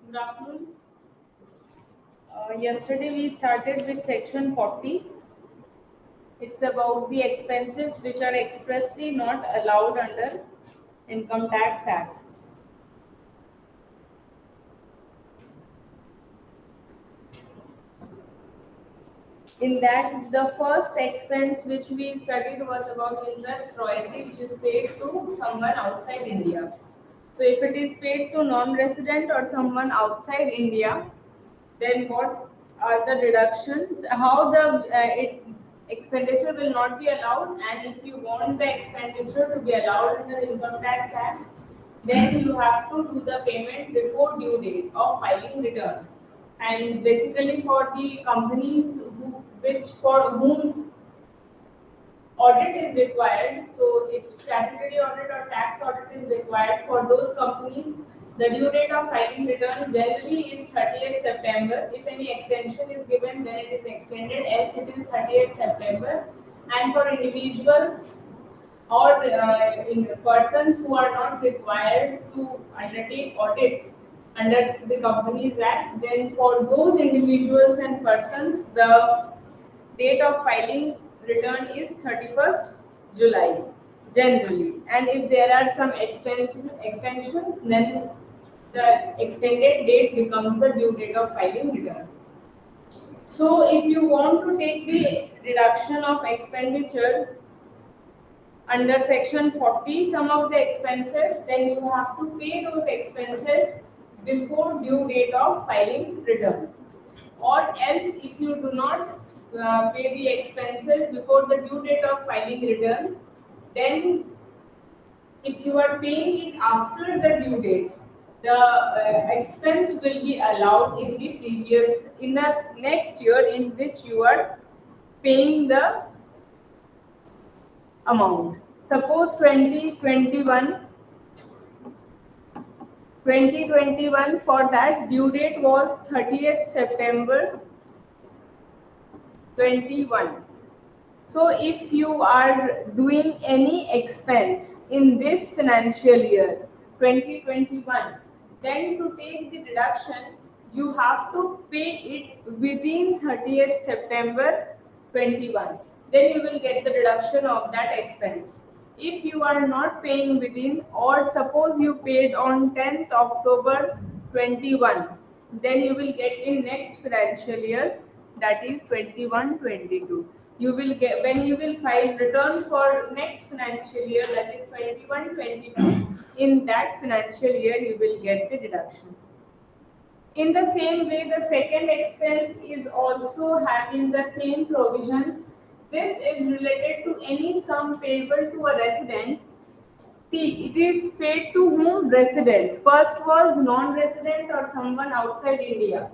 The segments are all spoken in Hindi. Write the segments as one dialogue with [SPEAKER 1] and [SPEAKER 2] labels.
[SPEAKER 1] Good afternoon. Yesterday we started with section 40. It's about the expenses which are expressly not allowed under Income Tax Act. In that, the first expense which we studied was about interest royalty, which is paid to someone outside India. So if it is paid to non-resident or someone outside India, then what are the deductions? How the expenditure will not be allowed, and if you want the expenditure to be allowed under the Income Tax Act, then you have to do the payment before due date of filing return. And basically, for the companies for whom audit is required. So if statutory audit or tax audit is required for those companies, the due date of filing return generally is 30th September. If any extension is given, then it is extended, else it is 30th September. And for individuals or in persons who are not required to undertake audit under the Companies Act, then for those individuals and persons, the date of filing return is 31st July generally, and if there are some extensions, then the extended date becomes the due date of filing return. So if you want to take the reduction of expenditure under section 40, some of the expenses, then you have to pay those expenses before due date of filing return. Or else, if you do not pay the expenses before the due date of filing return, then if you are paying it after the due date, the expense will be allowed in the next year in which you are paying the amount. Suppose 2021 for that due date was 30th September 21. So if you are doing any expense in this financial year 2021, then to take the deduction, you have to pay it within 30th September 21. Then you will get the deduction of that expense. If you are not paying within, or suppose you paid on 10th October 21, then you will get in next financial year, that is 21-22. You will get, when you will file return for next financial year, that is 21-22, in that financial year you will get the deduction. In the same way, the second expense is also having the same provisions. This is related to any sum payable to a resident. See, it is paid to whom? Resident. First was non-resident or someone outside India.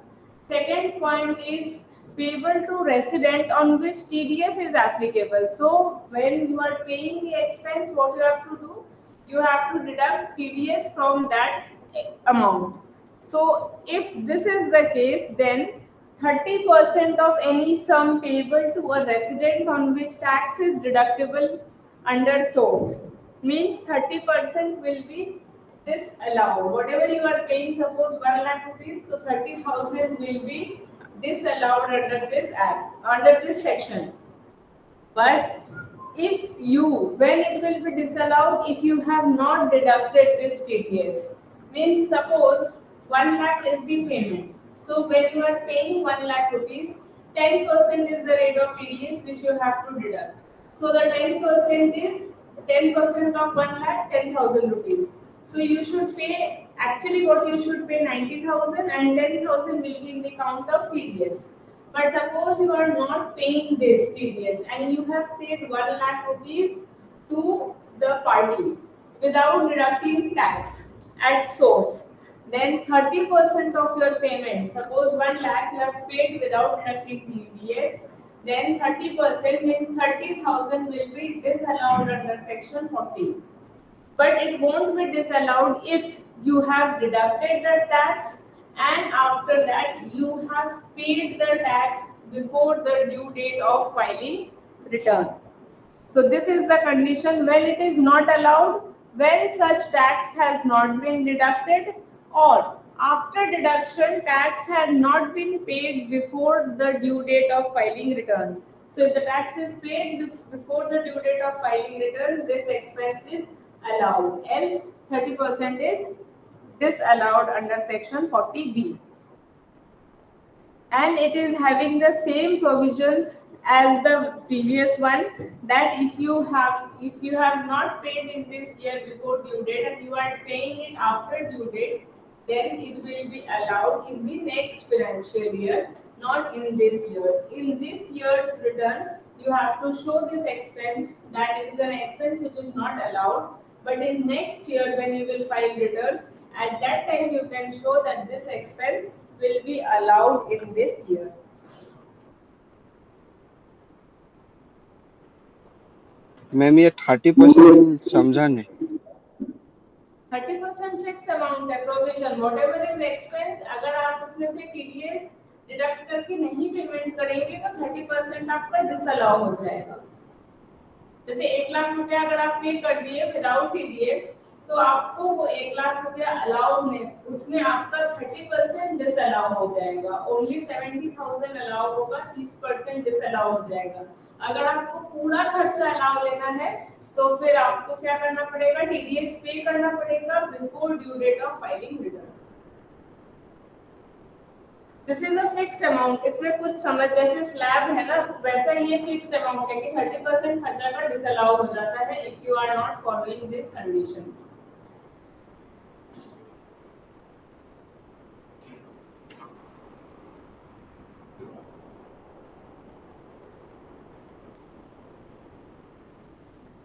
[SPEAKER 1] Second point is payable to resident on which TDS is applicable. So when you are paying the expense, what you have to do? You have to deduct TDS from that amount. So if this is the case, then 30% of any sum payable to a resident on which tax is deductible under source means 30% will be disallowed. Whatever you are paying, suppose 1 lakh rupees, so 30,000 will be disallowed under this act, under this section. But if you, when it will be disallowed, if you have not deducted this TDS, means suppose 1 lakh is the payment. So when you are paying 1 lakh rupees, 10% is the rate of TDS which you have to deduct. So the 10% is 10% of 1 lakh, 10,000 rupees. So you should pay, actually what you should pay 90,000 and 10,000 will be in the count of TDS. But suppose you are not paying this TDS and you have paid 1 lakh rupees to the party without deducting tax at source, then 30% of your payment, suppose 1 lakh you have paid without deducting TDS, then 30% means 30,000 will be disallowed under section 40. But it won't be disallowed if you have deducted the tax and after that you have paid the tax before the due date of filing return. So this is the condition when it is not allowed, when such tax has not been deducted or after deduction tax had not been paid before the due date of filing return. So if the tax is paid before the due date of filing return, this expense is allowed. Else 30% is disallowed under section 40B. And it is having the same provisions as the previous one, that if you have not paid in this year before due date and you are paying it after due date, then it will be allowed in the next financial year, not in this year's. In this year's return, you have to show this expense, that it is an expense which is not allowed. But in next year, when you will file return, at that time you can show that this expense will be allowed in this year.
[SPEAKER 2] Ma'am ये 30% समझा नहीं.
[SPEAKER 1] 30% फिक्स अमाउंट है, प्रोविजन, व्हाटएवर इज एक्सपेंस, अगर आप उसमें से टीडीएस डिडक्ट करके नहीं पेमेंट करेंगे तो 30% आपका डिसअलाउ हो जाएगा। जैसे 1 लाख रुपया अगर आप पे कर दिए विदाउट टीडीएस, तो आपको वो 1 लाख रुपया अलाउ में उसमें आपका 30% डिसअलाउ हो जाएगा। ओनली 70,000 अलाउ होगा, 30% डिसअलाउ हो जाएगा। अगर आपको पूरा खर्चा अलाउ लेना है तो फिर आपको क्या करना पड़ेगा, टीडीएस पे करना पड़ेगा before due date of filing return. This is a fixed amount. इसमें कुछ समझ, जैसे स्लैब है ना, वैसा ये फिक्स्ड अमाउंट है कि 30% खर्चा का डिसअलाउ हो जाता है if you are not following this conditions.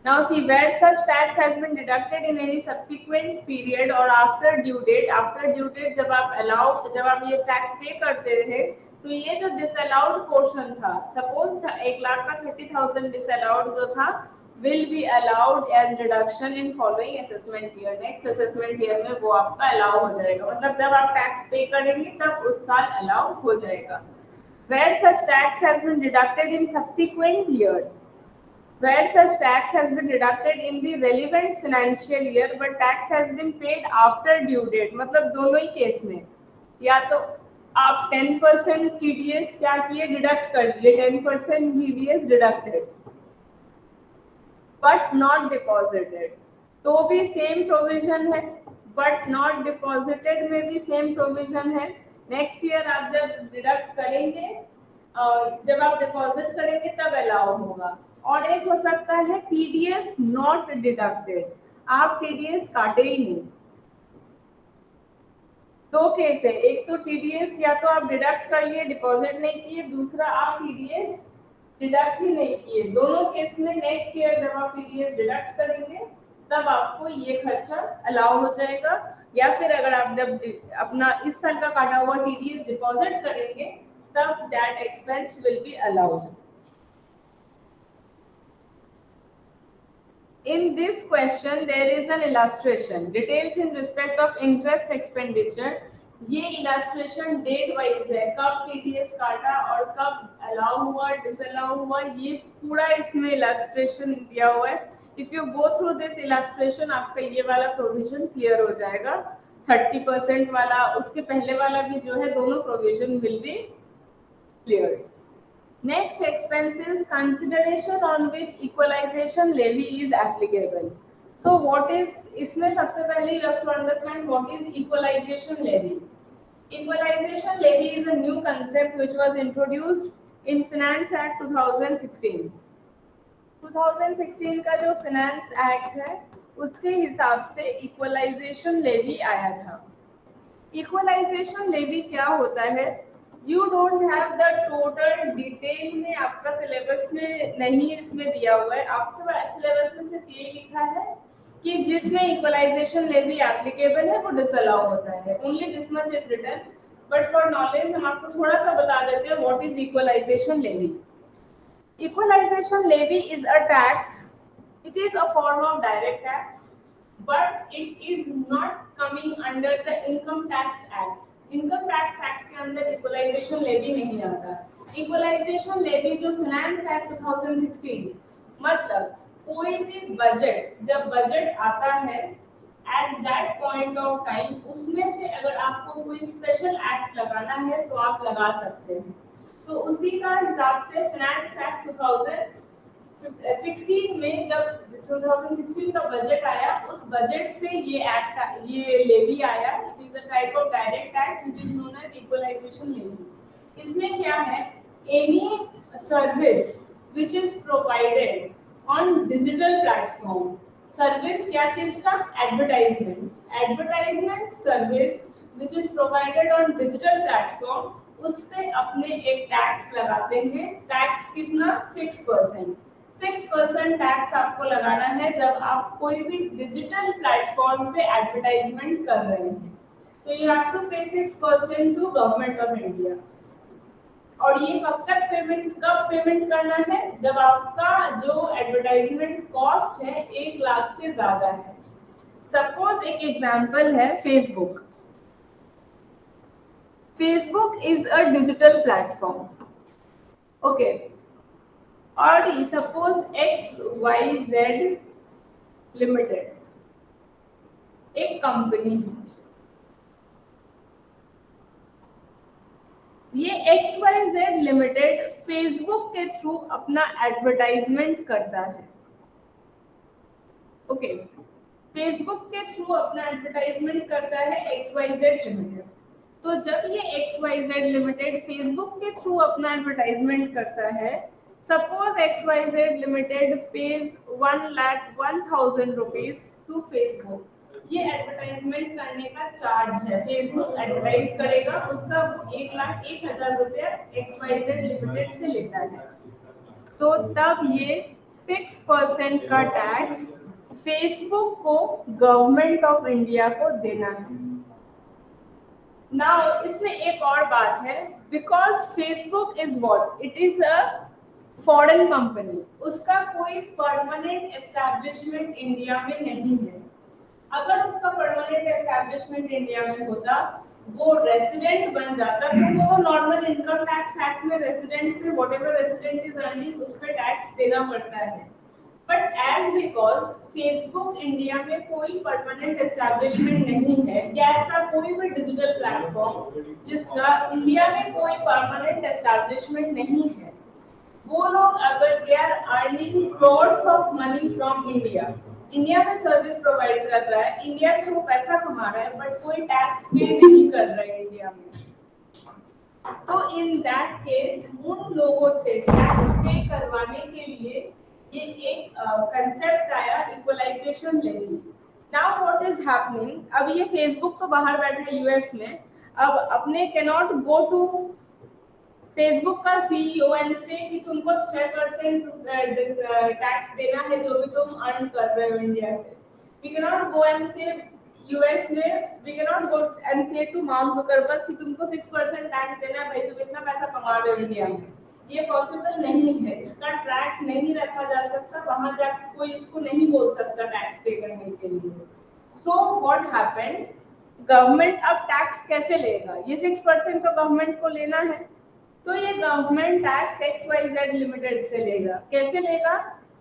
[SPEAKER 1] Now see, where such tax has been deducted in any subsequent period or after due date, जब आप ये टैक्स पे करते रहे, तो ये जो डिसअलाउड पोर्शन था, सपोज 1 लाख का 30,000 डिसअलाउड जो था, will be allowed as deduction in following assessment year. Next assessment year में वो आपका अलाउ हो जाएगा, मतलब जब आप टैक्स पे करेंगे तब उस साल अलाउ हो जाएगा। Where such tax has been deducted in subsequent year, where such tax has been deducted in the relevant financial year but tax has been paid after due date, मतलब दोनों ही केस में, या तो आप 10% टीडीएस क्या किए, डिडक्ट कर दिए, 10% TDS deducted but not deposited, तो भी सेम प्रोविजन है, बट नॉट डिपॉजिटेड में भी सेम प्रोविजन है। नेक्स्ट ईयर आप जब डिडक्ट करेंगे, जब आप डिपॉजिट करेंगे तब अलाउ होगा। और एक हो सकता है टीडीएस नॉट डिडक्टेड, आप टीडीएस काटे ही नहीं। दो केस है, एक तो टीडीएस या तो आप डिडक्ट कर लिए, डिपॉजिट नहीं किए, दूसरा आप टीडीएस डिडक्ट ही नहीं किए। दोनों केस में नेक्स्ट ईयर जब आप टीडीएस डिडक्ट करेंगे तब आपको ये खर्चा अलाउ हो जाएगा, या फिर अगर आप जब अपना इस साल का काटा हुआ टीडीएस डिपॉजिट करेंगे तब that expense will be allowed. In this question there is an illustration, details in respect of interest expenditure। ये illustration date wise है, कब टीडीएस काटा और कब अलाउ हुआ, डिसअलाउ हुआ, ये पूरा इसमें illustration दिया हुआ है। If you go through this illustration आपका ये वाला provision clear हो जाएगा, 30% वाला, उसके पहले वाला भी जो है, दोनों provision will be cleared। Next, expenses consideration on which equalization levy is applicable. So what is, इसमें सबसे पहले you have to understand what is equalization levy. Equalization levy is a new concept which was introduced in Finance Act 2016. 2016 का जो Finance Act है उसके हिसाब से equalization levy आया था। Equalization levy क्या होता है? You don't have the total detail में आपका सिलेबस में नहीं इसमें दिया हुआ है, आपके सिलेबस में सिर्फ ये लिखा है कि जिसमें इक्वलाइजेशन लेवी एप्लीकेबल है वो डिसअलाउ होता है, only this much is written. But for knowledge हम आपको थोड़ा सा बता देते हैं what is equalisation levy. Equalisation levy is a tax, it is a form of direct tax but it is not coming under the income tax act। Income tax act के अंदर इक्वलाइजेशन लेवी नहीं आता। इक्वलाइजेशन लेवी जो फाइनेंस एक्ट 2016, मतलब कोई भी बजट, जब बजट आता है at that point of time उसमें से अगर आपको कोई स्पेशल एक्ट लगाना है तो आप लगा सकते हैं। तो उसी का हिसाब से फाइनेंस एक्ट 2016 में जब 2016 का बजट आया, उस बजट से ये लेवी आया। It is a type of direct tax which is known as equalisation levy. इसमें क्या है, any service which is provided on digital platform, service क्या चीज का, advertisement service which is provided on digital platform, उस पे अपने एक टैक्स लगाते हैं। टैक्स कितना, 6%। 6% टैक्स आपको लगाना है जब आप कोई भी डिजिटल प्लेटफॉर्म पे एडवर्टाइजमेंट कर रहे हैं। तो यू हैव टू पे 6% टू गवर्नमेंट ऑफ इंडिया। और ये कब पेमेंट करना है, जब आपका जो एडवर्टाइजमेंट कॉस्ट है 1 लाख से ज्यादा है। सपोज एक एग्जांपल है Facebook. Facebook is a digital platform, okay. और सपोज XYZ लिमिटेड एक कंपनी है। ये XYZ लिमिटेड फेसबुक के थ्रू अपना एडवर्टाइजमेंट करता है, ओके। फेसबुक के थ्रू अपना एडवर्टाइजमेंट करता है XYZ लिमिटेड। तो जब ये XYZ लिमिटेड फेसबुक के थ्रू अपना एडवर्टाइजमेंट करता है, suppose XYZ limited pays 1,01,000 rupees to Facebook. ये एडवर्टाइजमेंट करने का चार्ज है, फेसबुक एडवर्टाइज करेगा, उसका 1,01,000 रुपया XYZ लिमिटेड से लेता है। तो तब ये 6% का टैक्स फेसबुक को गवर्नमेंट ऑफ इंडिया को देना है। नाउ इसमें एक और बात है, because Facebook is what, it is a foreign company, उसका कोई परमानेंट एस्टैब्लिशमेंट इंडिया में नहीं है। अगर उसका परमानेंट एस्टैब्लिशमेंट इंडिया में होता, वो रेसिडेंट बन जाता, तो वो नॉर्मल इनकम टैक्स एक्ट में रेसिडेंट पे व्हाटएवर रेसिडेंट इज अर्निंग उस पे टैक्स देना पड़ता है। But as because Facebook India में कोई परमानेंट एस्टैब्लिशमेंट नहीं है, या ऐसा कोई भी डिजिटल प्लेटफॉर्म जिसका इंडिया में कोई परमानेंट एस्टैब्लिशमेंट नहीं है, वो लोग अगर they are earning crores of money from India, India में सर्विस प्रोवाइड कर रहा है, इंडिया से वो पैसा कमा रहा है, बट कोई टैक्स पे नहीं कर रहा है इंडिया में, तो इन दैट केस उन लोगों से टैक्स पे करवाने के लिए ये एक कंसेप्ट आया, equalisation levy. Now what is happening, अब ये फेसबुक तो बाहर बैठे यूएस में, अब अपने कैनॉट गो टू फेसबुक का सीईओ एंड से कि तुमको 6% टैक्स देना है जो भी तुम अर्न कर रहे हो इंडिया से। We can not go and say US में, we can not go and say to Mark Zuckerberg कि तुमको 6% टैक्स देना है भाई, तुम इतना पैसा कमा रहे हो इंडिया में। ये पॉसिबल नहीं है, इसका ट्रैक नहीं रखा जा सकता, वहां जाकर कोई इसको नहीं बोल सकता टैक्स पे करने के लिए। सो व्हाट हैपेंड, गवर्नमेंट अब टैक्स कैसे लेगा, ये 6% तो गवर्नमेंट को लेना है, तो ये गवर्नमेंट टैक्स XYZ लिमिटेड से लेगा। कैसे लेगा,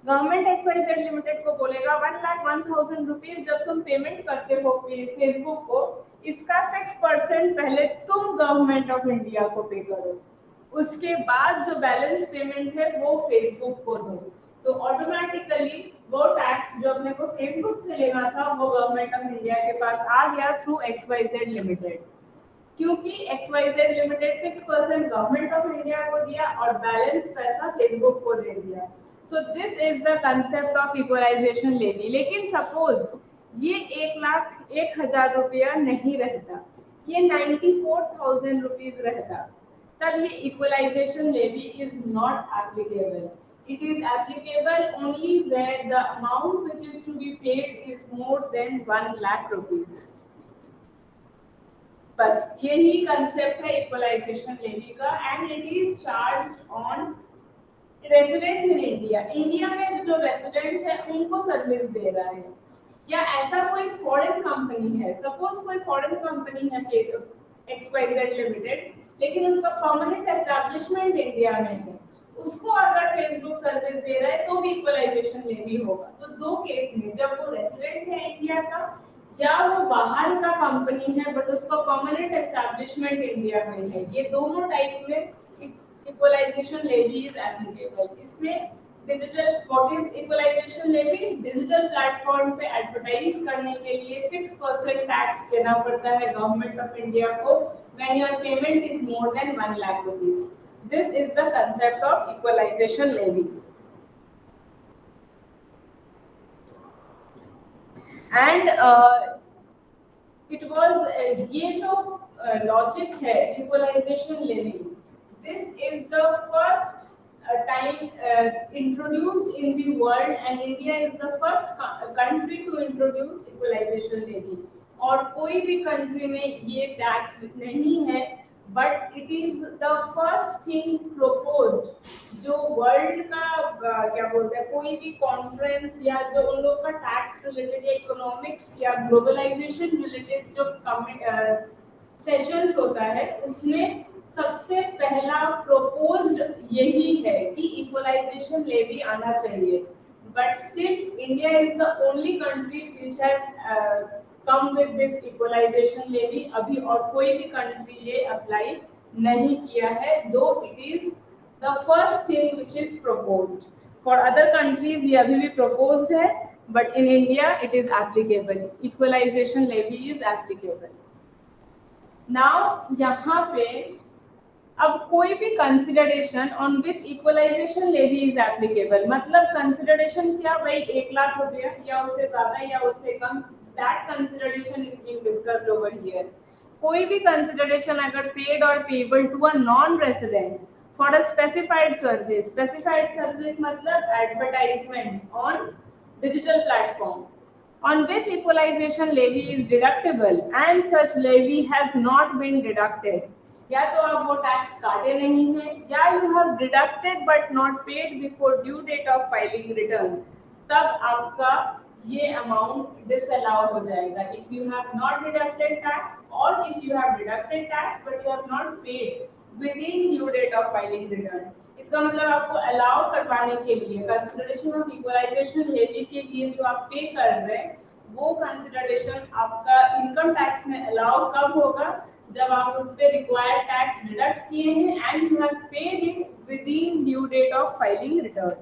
[SPEAKER 1] गवर्नमेंट XYZ लिमिटेड को बोलेगा 1,01,000 रुपीज जब तुम पेमेंट करते हो फेसबुक को, इसका 6% पहले तुम गवर्नमेंट ऑफ इंडिया को पे करो, उसके बाद जो बैलेंस पेमेंट है वो फेसबुक को दो। तो ऑटोमेटिकली वो टैक्स जो अपने को फेसबुक से लेना था वो गवर्नमेंट ऑफ इंडिया के पास आ गया थ्रू XYZ लिमिटेड, क्योंकि XYZ limited 6% government of India को दिया और बैलेंस पैसा फेसबुक को दे दिया। So this is the concept of equalisation levy. लेकिन सपोज ये 1,01,000 रुपया नहीं रहता, ये 94,000 रुपीज रहता, तब ये equalisation levy is not applicable. It is applicable only where the amount which is to be paid is more than 1 lakh rupees. बस यही कंसेप्ट है इक्वलाइजेशन लेवी का, and it is charged on resident in India. India में जो रेसिडेंट है उनको सर्विस दे रहा है, या ऐसा कोई फॉरेन कंपनी है, सपोज कोई फॉरेन कंपनी है XYZ लिमिटेड, लेकिन उसका परमानेंट एस्टैब्लिशमेंट इंडिया में है, उसको अगर फेसबुक सर्विस दे रहा है तो भी इक्वलाइजेशन लेवी होगा। तो दो केस में, जब वो रेसिडेंट है इंडिया का या वो बाहर का कंपनी है बट उसका परमानेंट एस्टैब्लिशमेंट इंडिया में है, ये दोनों टाइप में इक्वलाइजेशन लेवी इज एप्लीकेबल। इसमें digital, what is equalisation levy? Digital platform पे एडवर्टाइज करने के लिए 6% टैक्स देना पड़ता है गवर्नमेंट ऑफ इंडिया को when your payment is more than 1 lakh rupees. This is the concept of equalisation levy. And it was, ये जो लॉजिक है equalisation levy, this is the first time introduced in the world and India is the first country to introduce equalization levy। और कोई भी कंट्री में ये टैक्स नहीं है, but it is the first thing proposed जो वर्ल्ड का क्या बोलते हैं, कोई भी कॉन्फ्रेंस या जो उन लोग का टैक्स रिलेटेड या इकोनॉमिक्स या ग्लोबलाइजेशन रिलेटेड जो सेशंस होता है उसमें सबसे पहला प्रोपोज्ड यही है कि इक्वलाइजेशन लेवी आना चाहिए। But still India is the only country which has come with this equalisation levy. अभी और कोई भी कंट्री ये अप्लाई नहीं किया है, though it is the first thing which is proposed. For other countries ये अभी भी प्रोपोज्ड है, but in India it is applicable, equalisation levy is applicable. Now यहाँ पे अब कोई भी consideration on which equalisation levy is applicable, मतलब कंसिडरेशन क्या भाई 1 लाख हो गया या उससे ज्यादा या उससे कम, that consideration is being discussed over here. कोई भी कंसिडरेशन अगर पेड और payable to a non resident for a specified service, specified service मतलब advertisement on digital platform on which equalization levy is deductible and such levy has not been deducted, या तो आप वो टैक्स काटे नहीं हैं या you have deducted but not paid before due date of filing return, तब आपका ये अमाउंट डिसअलाउ हो जाएगा। if you have not deducted tax or if you have deducted tax but you have not paid within due date of filing return, इसका मतलब आपको अलाउ करवाने के लिए कंसिडरेशन ऑफ इक्वलाइजेशन लेवी के लिए जो आप पे कर रहे हैं वो कंसिडरेशन आपका इनकम टैक्स में अलाउ कब होगा, जब आप उस पे रिक्वायर्ड टैक्स डिडक्ट किए हैं and you have paid it within due date of filing return.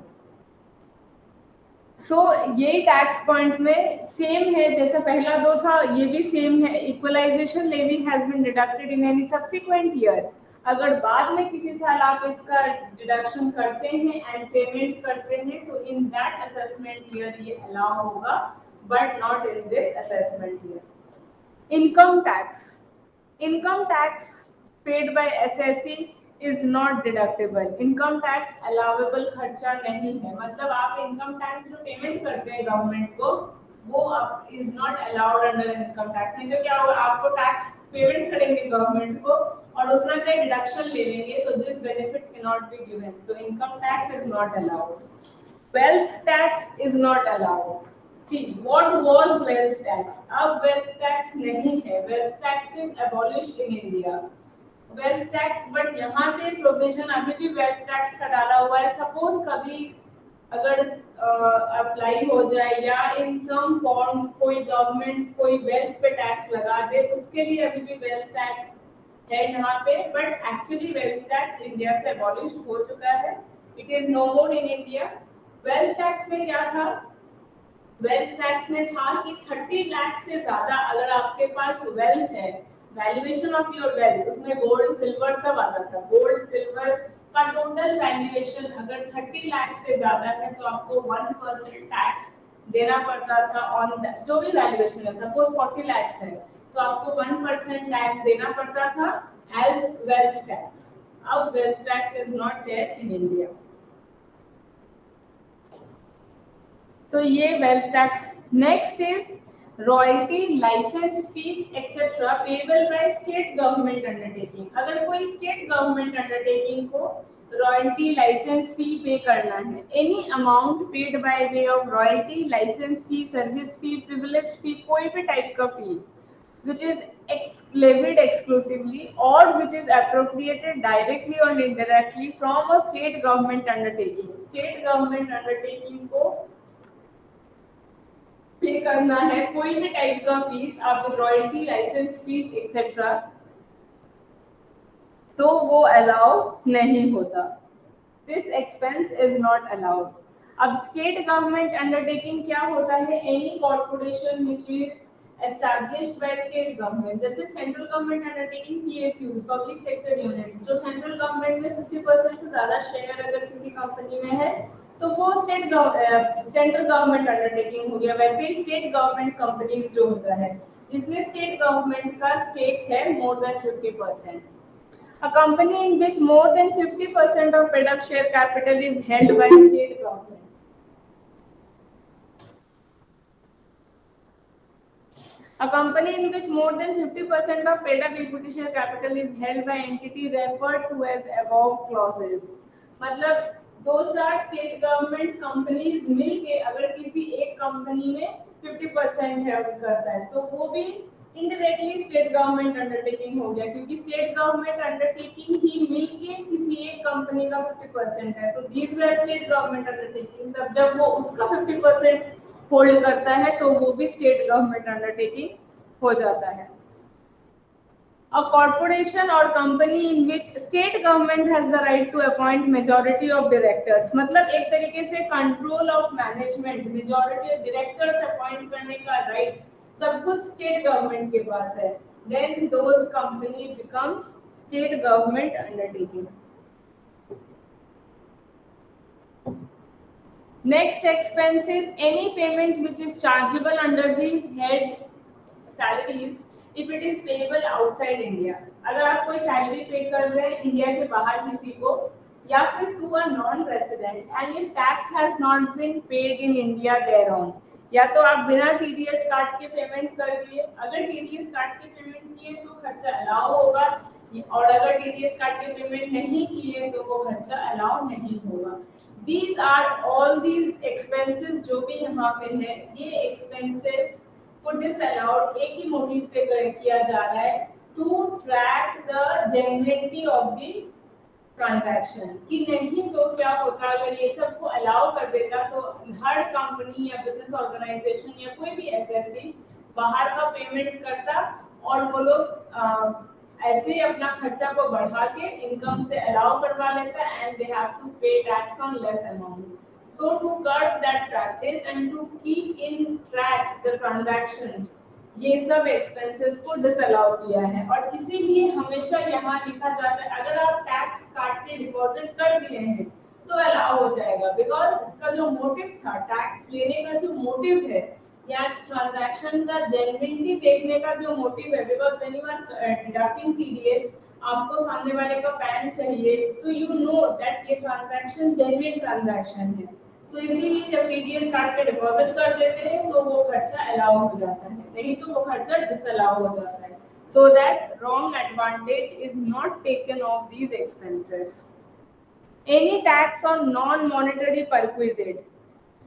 [SPEAKER 1] So ये टैक्स पॉइंट में सेम है जैसे पहला दो था, ये भी सेम है। Equalisation levy has been deducted in any subsequent year, अगर बाद में किसी साल आप इसका डिडक्शन करते हैं एंड पेमेंट करते हैं तो इन दैट असेसमेंट ईयर ये अलाउ होगा, but not in this assessment year. Income tax paid by SSC is not deductible, income tax allowable खर्चा नहीं है, मतलब आप इनकम टैक्स जो पेमेंट करते हैं गवर्नमेंट को वो अब is not allowed under income tax. नहीं तो क्या होगा, आपको टैक्स पेमेंट करेंगे गवर्नमेंट को और उतना का डिडक्शन ले लेंगे, so this benefit can not be given, so income tax is not allowed. Wealth tax is not allowed. See, what was wealth tax? अब wealth tax नहीं है, wealth tax is abolished in India. Wealth tax, but यहाँ पे प्रोविजन अभी भी wealth tax का डाला हुआ है। सपोज कभी अगर अप्लाई हो जाए या इन सम फॉर्म कोई गवर्नमेंट कोई वेल्थ पे टैक्स लगा दे, उसके लिए अभी भी वेल्थ टैक्स है यहाँ पे, but actually wealth tax India से अबॉलिश हो चुका है, it is no more in India. Wealth tax में क्या था, वेल्थ टैक्स में था कि 30 लाख से ज्यादा अगर आपके पास वेल्थ है, वैल्यूएशन ऑफ योर वेल्थ, उसमें गोल्ड सिल्वर सब आता था, गोल्ड सिल्वर का टोटल वैल्यूएशन अगर 30 लाख से ज्यादा है तो आपको 1% टैक्स देना पड़ता था ऑन जो भी वैल्यूएशन है। सपोज 40 लाख है तो आपको 1% टैक्स देना पड़ता था एज वेल्थ टैक्स। अब wealth tax is not there in India. तो ये wealth tax. Next is royalty, license fees etcetera payable by state government undertaking. अगर कोई स्टेट गवर्नमेंट अंडरटेकिंग को रॉयल्टी लाइसेंस फी पे करना है, any amount paid by way of royalty, license fee, service fee, privilege fee, कोई भी टाइप का फी which is levied exclusively or which is appropriated directly or indirectly from a state government undertaking, state government undertaking को पे करना है कोई भी टाइप का फीस, आप रॉयल्टी, लाइसेंस फीस एक्सेट्रा, तो वो अलाउ नहीं होता। This expense is not allowed. अब स्टेट गवर्नमेंट अंडरटेकिंग क्या होता है? Any corporation which is established by state government, जैसे central government undertaking PSUs, public sector units, जो सेंट्रल गवर्नमेंट में 50% से ज्यादा शेयर अगर किसी कंपनी में है तो वो सेंट्रल गवर्नमेंट अंडरटेकिंग हो गया। वैसे ही स्टेट गवर्नमेंट कंपनीज जो होता है जिसमें स्टेट गवर्नमेंट का स्टेक है more than 50%। A company in which more than 50% of paid-up share capital is held by state government. A company in which more than 50% of paid-up equity share capital is held by entity referred to as above clauses. मतलब दो चार स्टेट गवर्नमेंट कंपनीज मिलके अगर किसी एक कंपनी में 50% हेल्प करता है तो वो भी इनडायरेक्टली स्टेट गवर्नमेंट अंडरटेकिंग हो गया, क्योंकि स्टेट गवर्नमेंट अंडरटेकिंग ही मिलके किसी एक कंपनी का 50% है, तो these were state government undertaking. तब जब वो उसका 50% होल्ड करता है तो वो भी स्टेट गवर्नमेंट अंडरटेकिंग हो जाता है। A corporation or company in which state government has the right to appoint majority of directors, मतलब एक तरीके से control of management, majority directors appoint करने का राइट सब कुछ स्टेट गवर्नमेंट के पास है, then those company becomes state government undertaking. Next expense is any payment which is chargeable under the head salaries if it is payable outside India. अगर आप कोई सैलरी पे कर रहे हैं इंडिया के बाहर किसी को या फिर to a non resident and if tax has not been paid in India thereon, या तो आप बिना टीडीएस काट के पेमेंट कर दिए, अगर टीडीएस काट के पेमेंट किए तो खर्चा अलाउ होगा, और अगर टीडीएस काट के पेमेंट नहीं किए तो वो खर्चा अलाउ नहीं होगा। These are all these expenses जो भी यहाँ पे है, ये expenses को disallowed एक ही मोटिव से किया जा रहा है, to track the genuinity of the transaction, कि नहीं तो क्या होता अगर ये सब को अलाउ कर देता तो हर कंपनी या बिजनेस ऑर्गेनाइजेशन या कोई भी एसएससी बाहर का पेमेंट करता और वो लोग ऐसे ही अपना खर्चा को बढ़ा के इनकम से अलाउ करवा लेता and they have to pay tax on less amount. So to cut that practice and to keep in track the transactions, ये सब एक्सपेंसेस को डिसअलाउ किया है, और इसीलिए हमेशा यहाँ लिखा जाता है अगर आप टैक्स काट के डिपॉजिट कर दिए हैं तो अलाउ हो जाएगा, बिकॉज इसका जो मोटिव था टैक्स लेने का जो मोटिव है या ट्रांजैक्शन का जेन्युइनिटी देखने का जो मोटिव है, because when you are deducting TDS आपको सामने वाले का पैन चाहिए तो यू नो दैट ये ट्रांजैक्शन जेन्युइन ट्रांजैक्शन है, सो इसीलिए जब टीडीएस काट के डिपॉजिट कर देते हैं तो वो खर्चा अलाउ हो जाता है, नहीं तो वो खर्चा डिसअलाउ हो जाता है, so that wrong advantage is not taken of these expenses. Any tax on non monetary perquisite,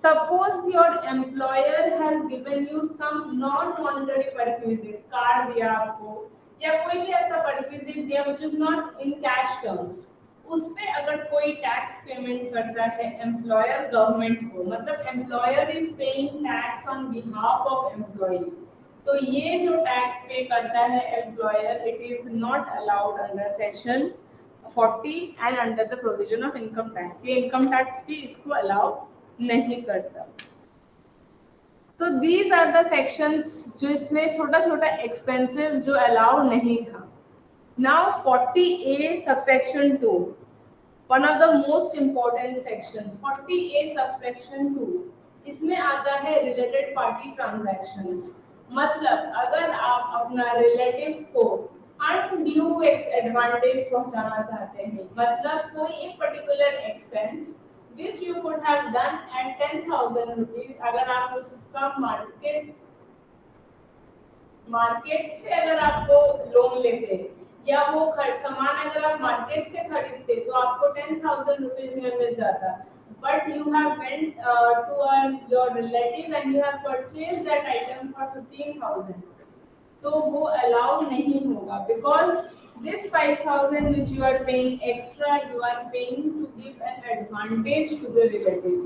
[SPEAKER 1] suppose your employer has given you some non monetary perquisite, car दिया आपको या कोई भी ऐसा perquisite दिया which is not in cash terms, उस पे अगर कोई टैक्स पेमेंट करता है एम्प्लॉयर गवर्नमेंट को, मतलब employer is paying tax on behalf of employee, तो ये जो टैक्स पे करता है employer it is not allowed under section 40 and under the provision of income tax, ये इनकम टैक्स भी इसको अलाउ नहीं करता। तो दीज आर द सेक्शंस जो इसमें छोटा छोटा एक्सपेंसेस जो अलाउ नहीं था। Now 40A subsection 2, one of the most important section 40A subsection 2, इसमें आता है रिलेटेड पार्टी ट्रांजैक्शंस, मतलब अगर आप अपना रिलेटिव को अनड्यू एडवांटेज पहुंचाना चाहते हैं, मतलब कोई एक particular expense which you could have done at 10,000 rupees, अगर आप उसका मार्केट से अगर आपको लोन लेते या वो सामान अगर आप मार्केट से खरीदते तो आपको 10,000 रुपीज में मिल जाता, but you have went to your relative and you have purchased that item for 15,000, तो वो अलाउ नहीं होगा, because this 5,000 which you are paying extra, you are paying to give an advantage to the relative,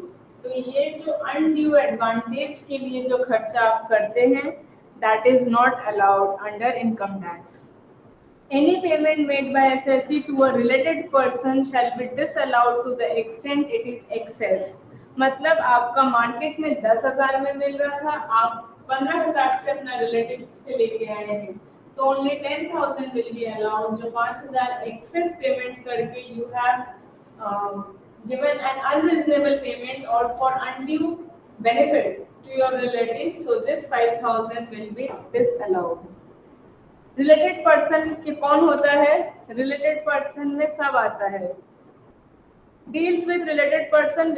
[SPEAKER 1] तो ये जो अनड्यू एडवांटेज के लिए जो खर्चा आप करते हैं, that is not allowed under income tax. Any payment made by SSC to a related person shall be disallowed to the extent it is excess. मतलब आपका मार्केट में 10,000 में मिल रहा था, आप 15,000 से अपना रिलेटिव से लेके आए हैं, तो ओनली 10,000 विल बी अलाउड. जो 5,000 एक्सेस पेमेंट करके you have given an unreasonable payment or for undue benefit to your relative, so this 5,000 will be disallowed. Related person के कौन होता है? रिलेटेड पर्सन में सब आता है. Deals with related person.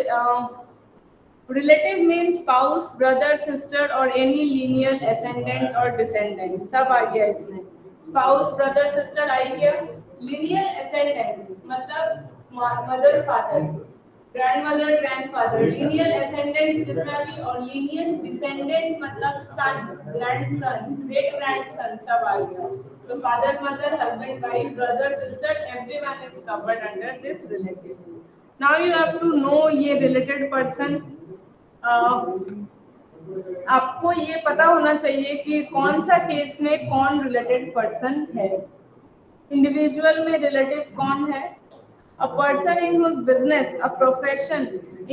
[SPEAKER 1] Relative means spouse, brother, sister और एनी लीनियर असेंडेंट और डिसेंडेंट. सब आ गया इसमें. स्पाउस, ब्रदर, सिस्टर आ गया. लीनियर असेंडेंट मतलब mother, father, grandmother, grandfather. Linear ascendant जितना भी, और लीनियर डिसेंडेंट मतलब सन, ग्रैंडसन, ग्रेट ग्रैंडसन, सब आ गया. तो father, mother, husband, wife, brother, sister, everyone is covered under this relative. Now you have to know ये रिलेटेड पर्सन. आपको ये पता होना चाहिए कि कौन सा केस में कौन रिलेटेड पर्सन है. इंडिविजुअल में रिलेटिव कौन है? A person in whose business, a profession,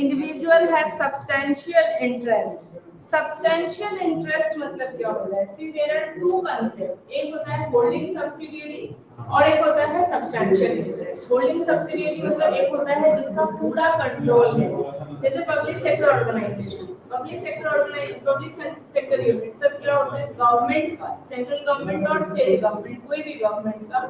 [SPEAKER 1] individual has substantial interest. Substantial interest मतलब क्या होता है? See, there are two concepts. एक होता है holding subsidiary और एक होता है substantial interest. Holding subsidiary मतलब एक होता है जिसका पूरा कंट्रोल है. जैसे public sector organization, public sector unit सब क्या होता है? गवर्नमेंट का, सेंट्रल गवर्नमेंट और स्टेट गवर्नमेंट, कोई भी गवर्नमेंट का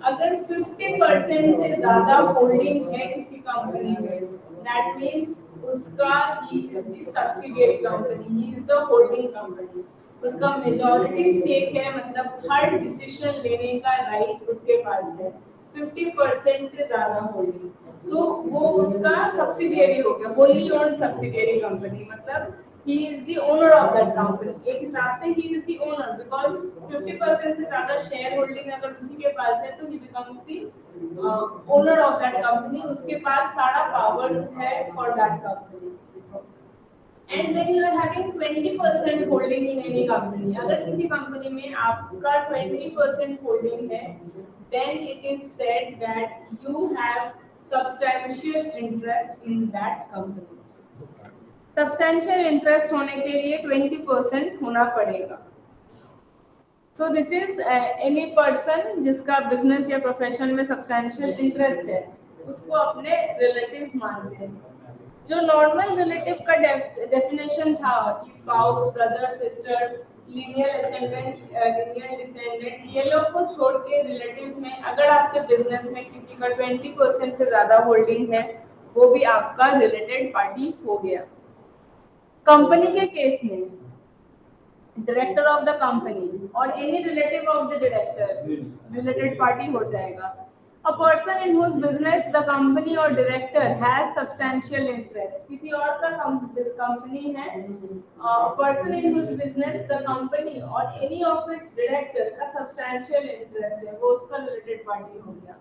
[SPEAKER 1] अगर 50% से ज्यादा होल्डिंग है किसी कंपनी में, दैट मींस उसका he is the subsidiary company, he is the holding company. उसका मेजॉरिटी स्टेक है, मतलब हर डिसीजन लेने का राइट उसके पास है. 50% से ज्यादा होल्डिंग, सो वो उसका सब्सिडियरी हो गया, होली ओन्ड सब्सिडियरी कंपनी. मतलब he is the owner of that company. एक हिसाब से he is the owner because 50% से ज्यादा शेयर होल्डिंग अगर उसी के पास है तो he becomes the owner of that company. उसके पास सारा powers है for that company. And when you are having 20% holding in any company, अगर किसी कंपनी में आपका 20% होल्डिंग है, then it is said that you have substantial interest in that company. Substantial interest होने के लिए 20% होना पड़ेगा. सो दिस इज एनी पर्सन जिसका बिजनेस या प्रोफेशन में सब्सटैंशियल इंटरेस्ट है, उसको अपने रिलेटिव मानते हैं. जो नॉर्मल रिलेटिव का डेफिनेशन था कि spouse, brother, sister, linear ascendant, linear descendant, ये लोग को छोड़ के रिलेटिव में अगर आपके बिजनेस में किसी का 20% से ज्यादा होल्डिंग है, वो भी आपका रिलेटेड पार्टी हो गया. कंपनी के केस में डायरेक्टर ऑफ द कंपनी और any relative of the director related party हो जाएगा. A person in whose business the company और डायरेक्टर हैज सब्सटैंशियल इंटरेस्ट. किसी और का कंपनी है, person in whose business the company और एनी ऑफ इट्स डायरेक्टर का सब्सटैंशियल इंटरेस्ट है, वो उसका रिलेटेड पार्टी हो गया.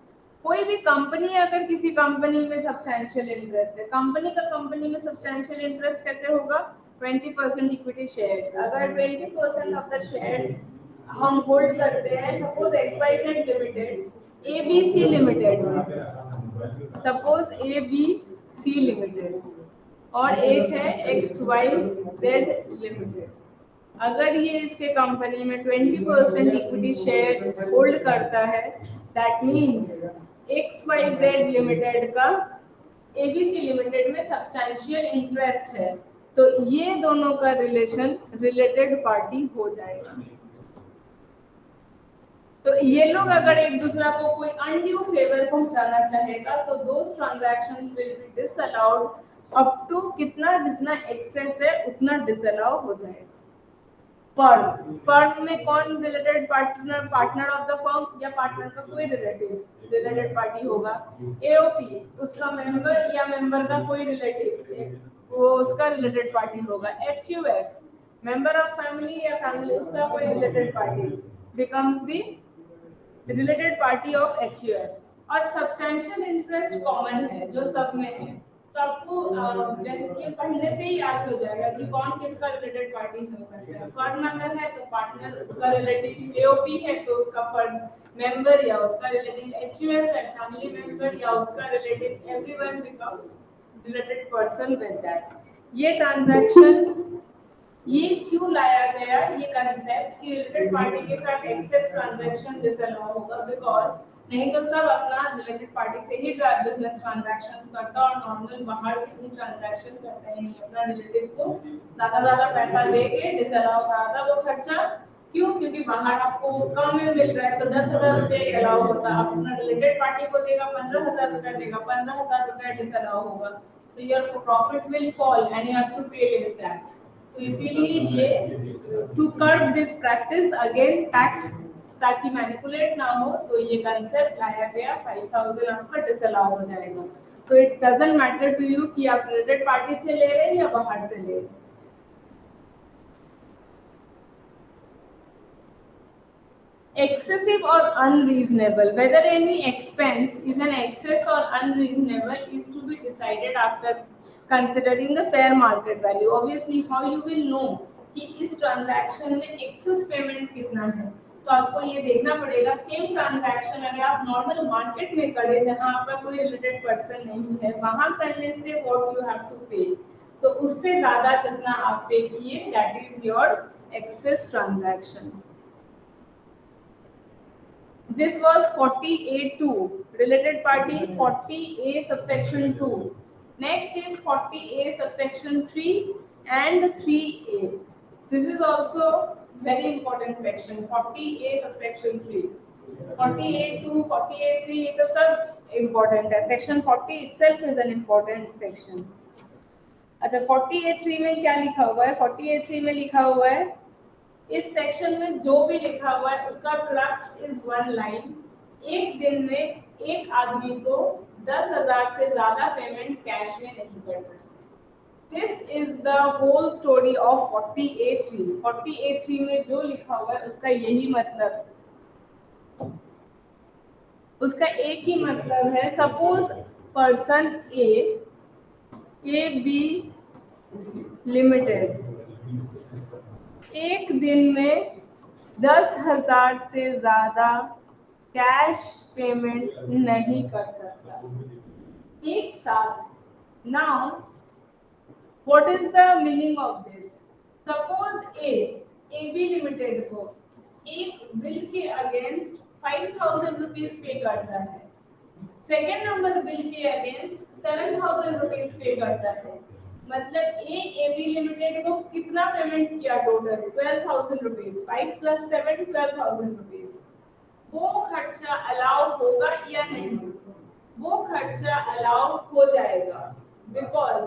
[SPEAKER 1] कोई भी कंपनी अगर किसी कंपनी में सब्सटैंशियल इंटरेस्ट है, कंपनी का कंपनी में सब्सटैंशियल इंटरेस्ट कैसे होगा? 20% इक्विटी शेयर्स. अगर 20% ऑफ द शेयर्स हम होल्ड करते हैं, suppose XYZ limited, ABC limited, suppose ABC limited, और एक है XYZ लिमिटेड. अगर ये इसके कंपनी में 20% इक्विटी शेयर्स होल्ड करता है, दैट मींस XYZ लिमिटेड का ABC लिमिटेड में सब्सटैंशियल इंटरेस्ट है, तो ये दोनों का रिलेशन रिलेटेड पार्टी हो जाएगा. तो ये लोग अगर एक दूसरा को कोई अनड्यू फेवर पहुंचाना चाहेगा तो those transactions will be disallowed up to कितना, जितना एक्सेस है उतना डिसअलाउ हो जाएगा. फर्म में कौन related partner of the firm या पार्टनर का कोई रिलेटेड पार्टी होगा. AOP उसका मेंबर या मेंबर का कोई रिलेटिव, वो उसका रिलेटेड पार्टी होगा. HUF मेंबर ऑफ फैमिली या फैमिली, उसका कोई related party becomes the related party of HUF. और सब्सटैंशियल इंटरेस्ट कॉमन है जो सब में है. तो आपको ये पढ़ने से ही याद हो जाएगा कि कौन किसका रिलेटेड पार्टी हो सकता है। फर्म अगर है तो पार्टनर उसका रिलेटिव, एओपी है तो उसका फर्म मेंबर या उसका रिलेटिव, एचयूएफ है फैमिली मेंबर या उसका relative, everyone becomes related person with that. ये ट्रांजैक्शन ये क्यों लाया गया ये कंसेप्ट कि रिलेटेड पार्टी के साथ एक्सेस ट्रांजैक्शन डिसअलाउ होगा, बिकॉज नहीं तो सब अपना रिलेटेड पार्टी से ही बिजनेस ट्रांजैक्शंस करता और नॉर्मल बाहर कहीं ट्रांजैक्शन करता ही नहीं, अपना रिलेटिव को ज्यादा पैसा दे के डिसअलाउ कराता। वो खर्चा क्यों? क्योंकि बाहर आपको कम में मिल रहा है तो 10,000 रुपये अलाउ होता, आप अपना रिलेटेड पार्टी को देगा 15,000 रुपये देगा, 15,000 रुपये डिसअलाउ होगा, तो your profit will fall and you have to pay less tax. तो इसीलिए ये to cut this practice again tax ताकि मैनिपुलेट ना हो, तो ये कंसेप्ट लाया गया 5,000 आपका डिसअलाउ हो जाएगा। तो it doesn't matter to you कि आप रिलेटेड पार्टी से ले रहे हैं या बाहर से ले रहे हैं। Excessive or unreasonable, whether any expense is an excess or unreasonable is to be decided after considering the fair market value. Obviously how you will know कि इस ट्रांजैक्शन में एक्सेस पेमेंट कितना है, तो आपको ये देखना पड़ेगा। सेम ट्रांजैक्शन अगर आप नॉर्मल मार्केट में करें जहां आपका कोई रिलेटेड पर्सन नहीं है, वहां करने से व्हाट यू हैव टू पे, तो उससे ज्यादा जितना आप पे किए that is your excess transaction. This was 40A2, related party 40A subsection 2. Next is 40A subsection 3 and 3A. This is also very important section, 40A subsection 3. 40A2, 40A3 ये सब important है. Section 40 itself is an important section. अच्छा 40A3 में क्या लिखा हुआ है? 40A3 में लिखा हुआ है इस सेक्शन में जो भी लिखा हुआ है उसका क्रक्स इज वन लाइन। एक दिन में एक आदमी को 10,000 से ज्यादा पेमेंट कैश में नहीं कर सकते। This is the whole story of 40A3। 40A3 में जो लिखा हुआ है उसका यही मतलब, उसका एक ही मतलब है। Suppose person A B limited एक दिन में 10,000 से ज्यादा कैश पेमेंट नहीं कर सकता एक साथ। Now what is the meaning of this? Suppose A B limited को एक बिल के अगेंस्ट 5,000 रुपीज पे करता है, सेकेंड नंबर बिल के अगेंस्ट 7,000 रुपीज पे करता है, मतलब एबी लिमिटेड को कितना पेमेंट किया टोटल? 12,000 रुपीज। 5 + 7 12,000 रुपीज। वो खर्चा अलाउ होगा या नहीं? वो खर्चा अलाउ हो जाएगा, बिकॉज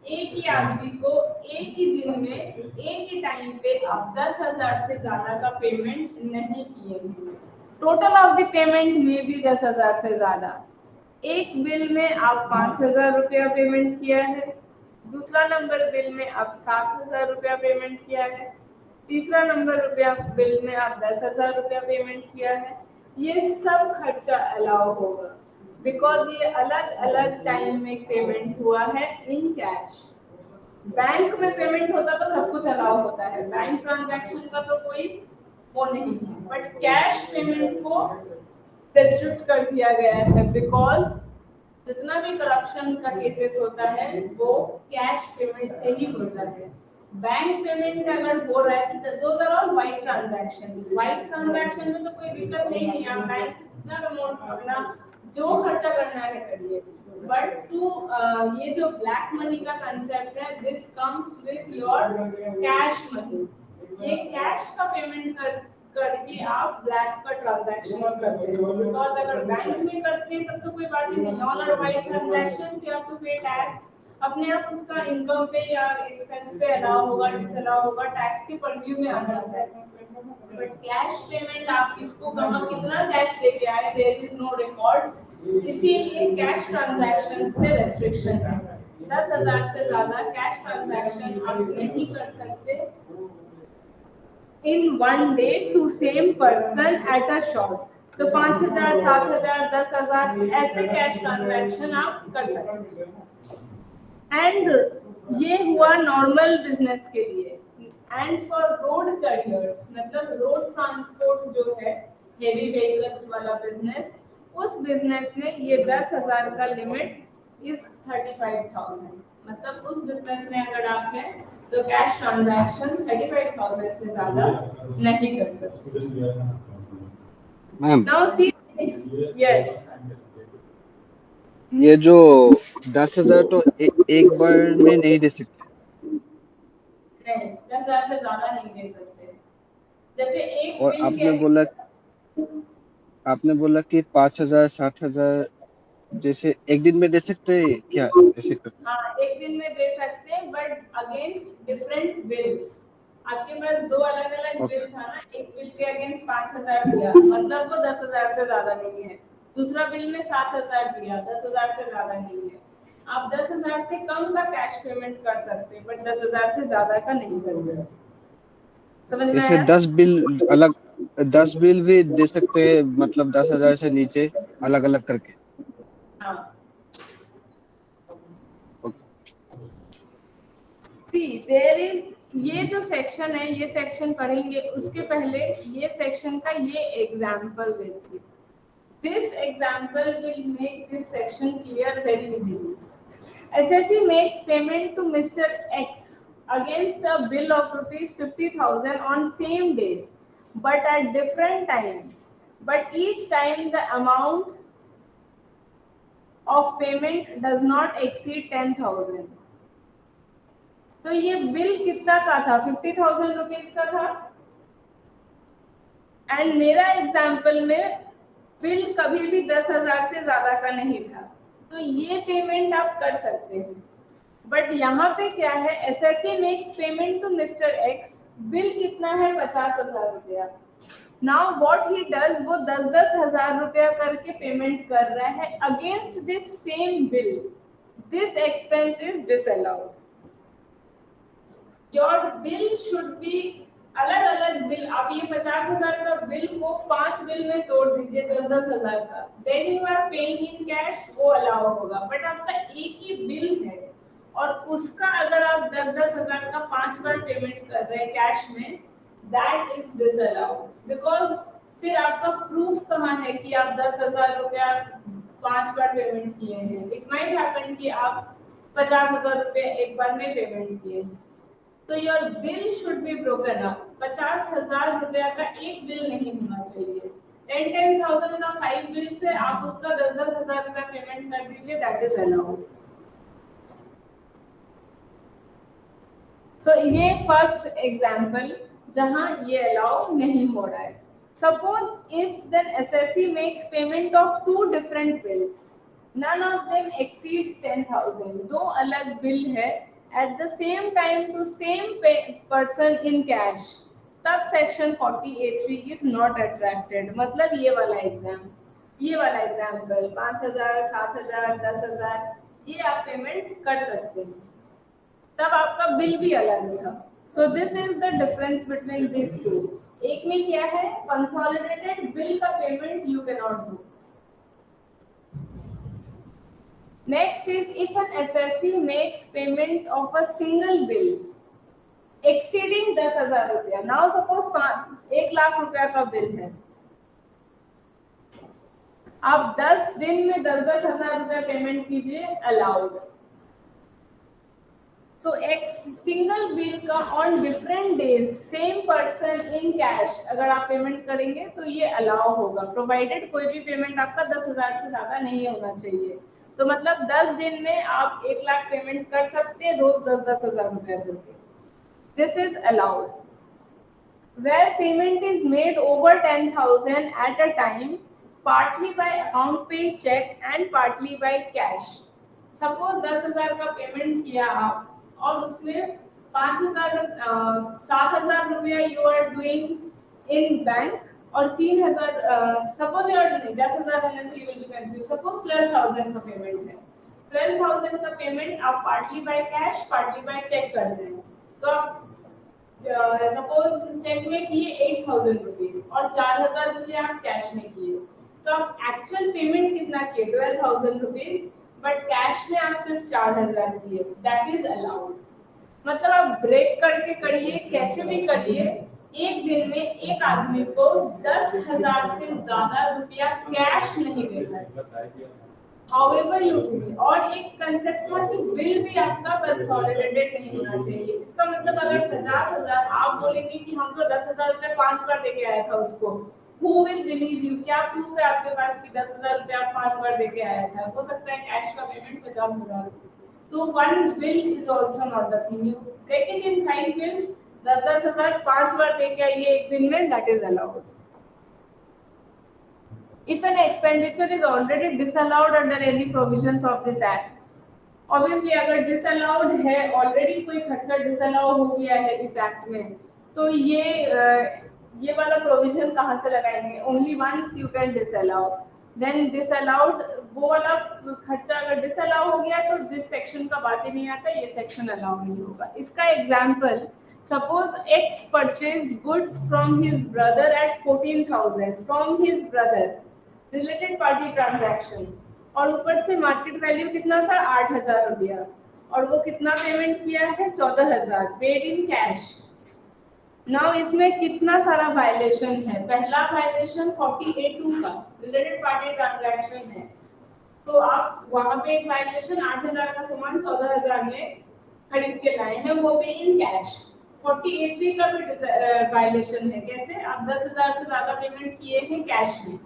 [SPEAKER 1] एक ही आदमी को एक ही दिन में एक ही टाइम पे आप 10,000 से ज्यादा का पेमेंट नहीं किए हैं। टोटल ऑफ द पेमेंट में भी 10,000 से ज्यादा। एक बिल में आप 5,000 रुपया पेमेंट किया है, दूसरा नंबर बिल में आप 7,000 रुपया पेमेंट किया है, तीसरा नंबर रुपया बिल में आप 10,000 रुपया पेमेंट किया है। ये सब खर्चा अलाउ होगा बिकॉज ये अलग अलग टाइम में पेमेंट हुआ है इन कैश। बैंक में पेमेंट होता तो सब कुछ अलाउ होता है, बैंक ट्रांजैक्शन का तो कोई वो नहीं है, बट कैश पेमेंट को रेस्ट्रिक्ट कर दिया गया है बिकॉज जितना भी करप्शन का केसेस होता है वो कैश पेमेंट से ही होता है। बैंक पेमेंट अगर हो रहा है तो those are all white transactions. White transaction में तो कोई दिक्कत नहीं है, आप बैंक से जितना अमाउंट अपना जो खर्चा करना है करिए, बट टू ये जो ब्लैक मनी का कंसेप्ट है this comes with your cash money. ये कैश का पेमेंट करके आप ब्लैक का ट्रांजैक्शन करते हो, बिकॉज अगर बैंक में करते हैं तब तो कोई बात ही नहीं, all are white transactions, you have to pay tax. अपने आप उसका इनकम पे या एक्सपेंस पे अलाउ होगा, डिसअलाउ होगा, टैक्स के परव्यू में आ जाता है। बट कैश पेमेंट आप किसको कहाँ कितना कैश लेके आए, देयर इज नो रिकॉर्ड, इसीलिए कैश ट्रांजैक्शंस पे रेस्ट्रिक्शन है। 10,000 से ज्यादा कैश ट्रांजैक्शन आप नहीं कर सकते in one day to same person at a shot। तो 5,000, 7,000, 10,000 ऐसे कैश ट्रांजैक्शन आप कर सकते हैं। एंड ये हुआ नॉर्मल बिजनेस के लिए। एंड फॉर रोड करियर्स मतलब रोड ट्रांसपोर्ट जो है हेवी व्हीकल्स वाला बिजनेस, उस बिजनेस में ये 10,000 का लिमिट इज 35,000। मतलब उस बिजनेस में अगर आप हैं तो कैश ट्रांजैक्शन 35,000 से ज्यादा नहीं कर सकते।
[SPEAKER 2] मैम
[SPEAKER 1] नाउ सी, यस,
[SPEAKER 2] ये जो 10,000 तो एक बार में नहीं दे सकते।
[SPEAKER 1] नहीं 10,000 से ज्यादा नहीं दे सकते। जैसे एक
[SPEAKER 2] और
[SPEAKER 1] बिल के,
[SPEAKER 2] आपने बोला कि 5,000 7,000 जैसे एक दिन में दे सकते हैं क्या, ऐसे कर?
[SPEAKER 1] हाँ एक दिन में दे सकते हैं बट अगेंस्ट डिफरेंट बिल्स। आपके पास दो अलग अलग बिल
[SPEAKER 2] ओके।
[SPEAKER 1] था ना, एक बिल के अगेंस्ट 5,000 दिया मतलब वो 10,000 से ज्यादा नहीं है। दूसरा बिल में 7,000 दिया, 10,000 से ज्यादा नहीं है। आप 10,000 से कम का कैश पेमेंट कर सकते हैं बट 10,000 से ज्यादा का नहीं कर सकते। समझ में
[SPEAKER 2] ऐसे
[SPEAKER 1] आया?
[SPEAKER 2] 10 बिल भी दे सकते हैं, मतलब 10,000 से नीचे अलग अलग करके।
[SPEAKER 1] हाँ,
[SPEAKER 2] ओके।
[SPEAKER 1] सी देयर इज, ये जो सेक्शन है ये सेक्शन पढ़ेंगे उसके पहले ये सेक्शन का ये एग्जाम्पल देखिए। This example will make this section clear very easily. SSC makes payment to Mr. X against a bill of rupees 50,000 on same day, but at different time. But each time the amount of payment does not exceed 10,000. तो ये बिल कितना का था? 50,000 रुपीज का था। एंड मेरा एग्जाम्पल में बिल कभी भी 10,000 से ज्यादा का नहीं था, तो ये पेमेंट आप कर सकते हैं। बट यहाँ पे क्या है, assessee makes payment to Mr X, bill कितना है? 50,000 रुपया। नाउ व्हाट ही डज, वो 10,000 रुपया करके पेमेंट कर रहा है against this same bill. This expense is disallowed. Your bill should be अलग अलग बिल। आप ये 50,000 का बिल को 5 बिल में तोड़ दीजिए 10,000 का, then you are paying in cash, वो अलाउ होगा। बट आपका एक ही बिल है और उसका अगर आप 10,000 का 5 बार पेमेंट कर रहे हैं कैश में, दैट इज डिसअलाउड। बिकॉज फिर आपका प्रूफ कहाँ है कि आप 10,000 रुपया 5 बार पेमेंट किए हैं? इट माइट हैपन कि आप 50,000 रुपये एक बार में पेमेंट किए हैं। तो your bill should be broken up. 50,000 रुपया का एक बिल नहीं होना चाहिए। 10,000 का 5 बिल से आप उसका 10,000 रुपया पेमेंट कर दीजिए, दैट इज अलाउड। सो ये फर्स्ट एग्जाम्पल जहां ये अलाउ नहीं हो रहा है। Suppose if then assessee makes payment of two different bills, none of them exceeds 10,000, दो अलग बिल है at the same time to same person in cash, तब section 40A3 is not attracted। मतलब ये वाला एग्जाम्पल 5,000 7,000 10,000 ये आप पेमेंट कर सकते हैं, तब आपका बिल भी अलग था। So this is the difference between this two. एक में क्या है, कंसोलिडेटेड बिल का payment you can not do. Next is if an assessee makes payment of a single bill exceeding 10,000 रुपया। नाउ सपोज 1,00,000 रुपया का बिल है, आप 10 दिन में 10,000 रुपया पेमेंट कीजिए, अलाउड। So एक सिंगल बिल का on different days same person in cash अगर आप पेमेंट करेंगे तो ये अलाउ होगा, प्रोवाइडेड कोई भी पेमेंट आपका 10,000 से ज्यादा नहीं होना चाहिए। तो मतलब 10 दिन में आप 1,00,000 पेमेंट कर सकते हैं, रोज 10,000 रुपया करके। This is allowed. Where payment is made over 10,000 at a time, partly by account pay check and partly by cash. Suppose 10,000 का पेमेंट किया आप और उसमें 7,000 रुपया you are doing in bank और 3,000 सपोज यू आर नहीं 10,000 रहने से you will be confuse. Suppose 12,000 का पेमेंट है, 12,000 का पेमेंट आप partly by cash partly by cheque कर रहे हैं। तो आप सपोज चेक में किए 8,000 रुपीज और 4,000 रुपया आप कैश में किए, तो आप एक्चुअल पेमेंट कितना किए? 12,000 रुपीज बट कैश में आप सिर्फ 4,000 दिए, दैट इज अलाउड। मतलब आप ब्रेक करके करिए, कैसे भी करिए, एक दिन में एक आदमी को 10,000 से ज्यादा रुपया कैश नहीं दे सकते, हाउएवर यू थिंक। और एक कंसेप्ट था कि बिल भी आपका कंसोलिडेटेड नहीं होना चाहिए। इसका मतलब अगर 50,000 आप बोलेंगे कि हम तो 10,000 रुपये 5 बार देके आया था उसको, हु विल बिलीव यू? क्या प्रूफ है आपके पास कि 10,000 रुपये आप 5 बार देके आया था? हो सकता है कैश का payment 50,000। So one bill is also not the thing. You break it in 5 bills, 10,000 5 बार देके आइए एक दिन में, that is allowed. If an expenditure is already disallowed under any provisions of this act, obviously अगर disallowed है, already कोई खर्चा disallow हो गया है इस एक्ट में, तो ये वाला प्रोविजन कहाँ से लगाएंगे? Only once you can disallow. Then disallowed, वो वाला खर्चा अगर disallow हो गया तो this section का बात ही नहीं आता, ये section allow नहीं होगा। इसका example, suppose X purchased goods from his brother at 14,000 from his brother, related party transaction, और ऊपर से मार्केट वैल्यू कितना था? 8,000 रुपया, और वो कितना पेमेंट किया है? 14,000 पेड इन कैश। नाउ इसमें कितना सारा वायलेशन है? पहला वायलेशन 48(2) का रिलेटेड पार्टी ट्रांजैक्शन है, तो आप वहां पे एक वायलेशन 8,000 का सामान 14,000 में खरीद के लाए हैं, वो भी इन कैश। 48(3) का भी वायलेशन है, कैसे? आप 10,000 से ज्यादा पेमेंट किए हैं कैश में,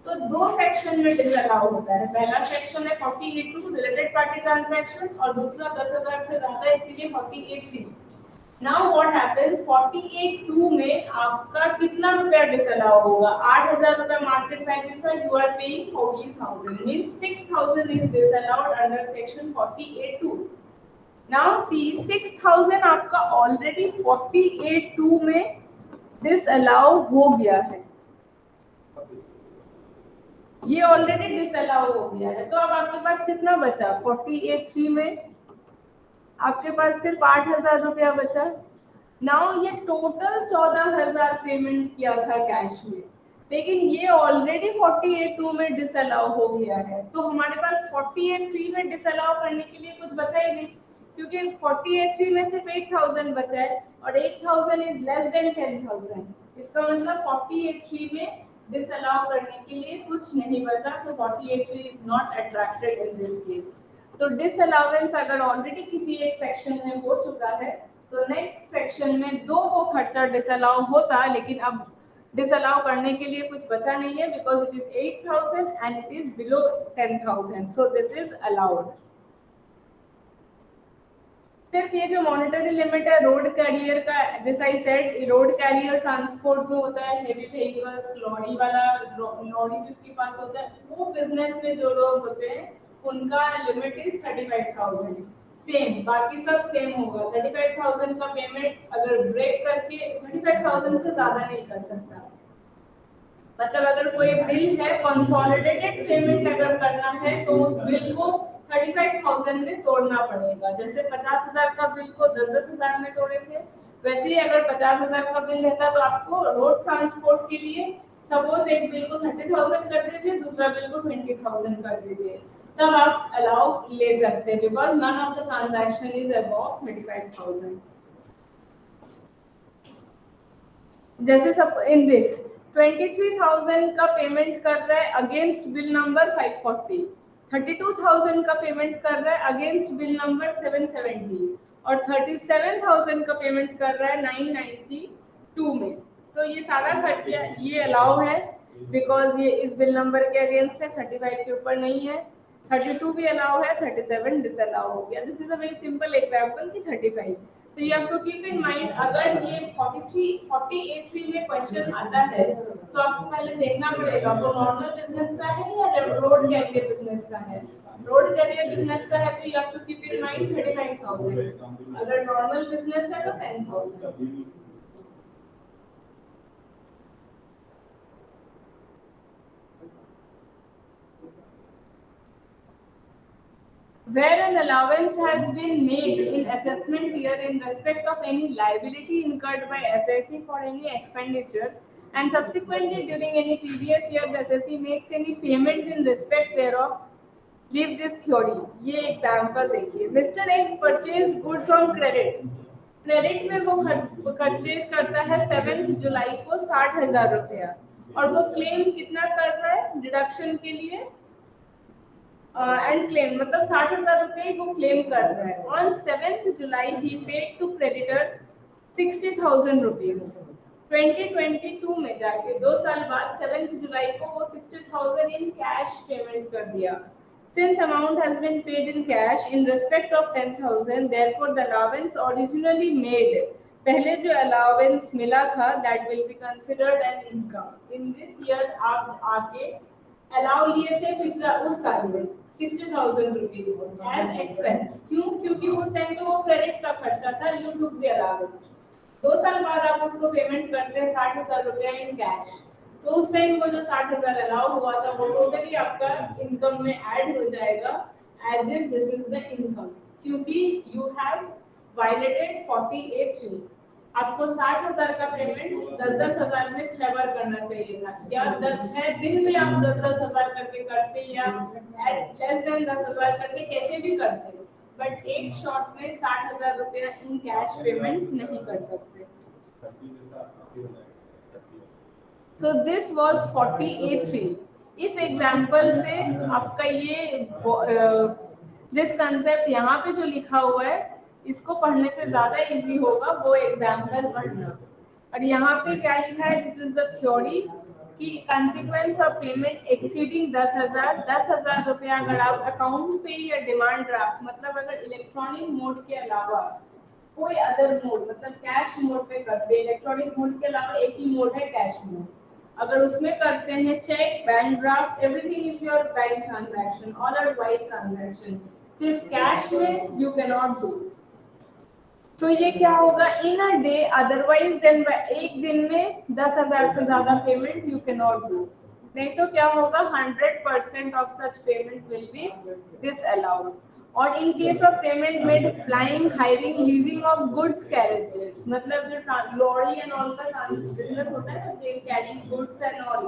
[SPEAKER 1] तो दो सेक्शन में डिसअलाउ होता है। पहला सेक्शन है 48(2) रिलेटेड पार्टी ट्रांजैक्शन, और दूसरा 10,000 से ज्यादा, इसीलिए 48(3). नाउ व्हाट हैपेंस, 48(2) में आपका कितना रुपया डिसअलाउ होगा? 8,000 रुपया मार्केट वैल्यू था, you are paying 14,000, means 6,000 is disallowed under section 48(2). Now see, 6,000 आपका ऑलरेडी 48(2) में डिसअलाउ हो गया है, ये ऑलरेडी डिसअलाउ हो गया है, तो अब आपके पास कितना बचा? 48(3) में आपके पास सिर्फ 8,000 रुपया बचा। नाउ ये टोटल 14,000 पेमेंट किया था कैश में, लेकिन ये ऑलरेडी 48(2) में डिसअलाउ हो गया है, तो हमारे पास 48(3) में डिसअलाउ करने के लिए कुछ बचा ही नहीं, क्योंकि 48(3) में सिर्फ 8,000 बचा है, और 8,000 इज लेस देन 10,000। इसका मतलब 48(3) में डिसअलाउ करने के लिए कुछ नहीं बचा, तो 48(3) is not attracted in this case. तो डिसअलाउंस अगर ऑलरेडी किसी एक सेक्शन में हो चुका है, तो नेक्स्ट सेक्शन में दो वो खर्चा डिसअलाउ होता, लेकिन अब डिसअलाउ करने के लिए कुछ बचा नहीं है, because it is 8,000 and it is below 10,000, so this is allowed. सिर्फ ये जो मॉनेटरी लिमिट है रोड कैरियर का, जैसा I said, road carrier transport जो होता है, हेवी व्हीकल्स, लॉरी वाला, लॉरी जिसके पास होता है, वो बिजनेस में जो लोग होते हैं उनका लिमिट इज 35,000। सेम, बाकी सब सेम होगा। 35,000 का पेमेंट अगर ब्रेक करके 35,000 से ज्यादा नहीं कर सकता। मतलब अगर कोई बिल है, कंसोलिडेटेड पेमेंट अगर करना है, तो उस बिल को 35,000 में तोड़ना पड़ेगा। जैसे 50,000 का बिल को 10,000 में तोड़े थे, वैसे ही अगर 50,000 का बिल रहता तो आपको रोड ट्रांसपोर्ट के लिए सपोज एक बिल को 30,000 कर दीजिए, दूसरा बिल को 20,000 कर दीजिए, तब आप अलाउ ले सकते हैं, because none of the transaction is above 35,000। जैसे सब इन दिस 23,000 का पेमेंट कर रहा है अगेंस्ट बिल नंबर 540, 32,000 का पेमेंट कर रहा है अगेंस्ट बिल नंबर 770, और 37,000 का पेमेंट कर रहा है 992 में, तो ये सारा खर्चा ये अलाउ है, बिकॉज ये इस बिल नंबर के अगेंस्ट है, 35 के ऊपर नहीं है। 32 भी अलाउ है, 37 डिसअलाउ हो गया। This is a very simple example कि 35। तो you have to keep in mind, अगर ये 48(3) में क्वेश्चन आता है, तो आपको पहले देखना पड़ेगा वो नॉर्मल बिजनेस का है या रोड कैरियर बिजनेस का है। रोड कैरियर बिजनेस का है तो you have to keep in mind 39,000, अगर नॉर्मल बिजनेस है तो 10,000। Where an allowance has been made in assessment year in respect of any liability incurred by assessee for any expenditure, and subsequently during any previous year the assessee makes any payment in respect thereof, leave this theory. ये एग्जांपल देखिए, mister x purchase goods on credit. Credit में वो परचेज करता है 7 जुलाई को 60,000 रुपया, और वो क्लेम कितना कर रहा है डिडक्शन के लिए, एंड क्लेम मतलब 60,000 रुपये वो क्लेम कर रहा है। ऑन 7 जुलाई ही पेड टू क्रेडिटर 60,000 रुपीज। 2022 में जाके 2 साल बाद 7 जुलाई को वो 60,000 इन कैश पेमेंट कर दिया। Since amount has been paid in cash in respect of 10,000, therefore the allowance originally made, पहले जो allowance मिला था, that will be considered an income. In this year आप आके अलाउ लिए थे पिछला उस साल में 60,000 रुपीज एज एक्सपेंस। क्यों? क्योंकि उस टाइम पे वो क्रेडिट का खर्चा था, यू टुक द अलाउंस। 2 साल बाद आप उसको पेमेंट करते हैं 60,000 रुपया इन कैश, तो उस टाइम वो जो 60,000 अलाउ हुआ था वो टोटली आपका इनकम में ऐड हो जाएगा as if this is the income, क्योंकि यू हैव वायलेटेड 48 आपको 60,000 का पेमेंट 10,000 में 6 बार करना चाहिए था, या 6 दिन में आप 10,000 करके करते, या एट लेस देन 10,000 करके कैसे भी करते, बट एक शॉट में 60,000 रुपया इन कैश पेमेंट नहीं कर सकते। So this was 48.3। इस एग्जाम्पल से आपका ये दिस कंसेप्ट यहाँ पे जो लिखा हुआ है इसको पढ़ने से ज्यादा इजी होगा वो एग्जाम्पल पढ़ना। और यहाँ पे क्या लिखा है, दिस इज द थ्योरी कि कंसिक्वेंस ऑफ पेमेंट एक्सीडिंग 10,000 रुपया अगर आप अकाउंट पे या डिमांड ड्राफ्ट मतलब अगर इलेक्ट्रॉनिक मोड के अलावा कोई अदर मोड मतलब कैश मोड पे करते हैं, इलेक्ट्रॉनिक मोड के अलावा एक ही मोड है कैश मोड, अगर उसमें करते हैं cheque bank draft everything is your bank transaction all are white transaction, सिर्फ कैश में यू कैन नॉट डू। तो ये क्या होगा, in a day otherwise then एक दिन में 10,000 से ज्यादा payment you can not do, नहीं तो क्या होगा 100% of such payment will be disallowed. और in case of payment made plying hiring leasing of goods carriages, मतलब जो लॉरी एंड ऑल का बिजनेस होता है ना, they carry goods and all,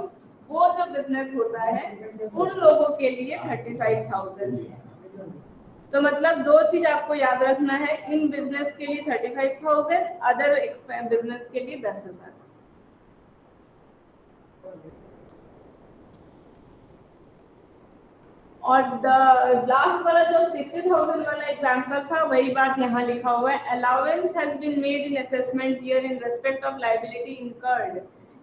[SPEAKER 1] वो जो बिजनेस होता है उन लोगों के लिए 35,000 है। तो मतलब दो चीज आपको याद रखना है, इन बिजनेस के लिए 35,000, अदर बिजनेस के लिए 10,000। और लास्ट वाला जो 60,000 वाला एग्जांपल था वही बात यहाँ लिखा हुआ है, allowance has been made in assessment year in respect of liability incurred.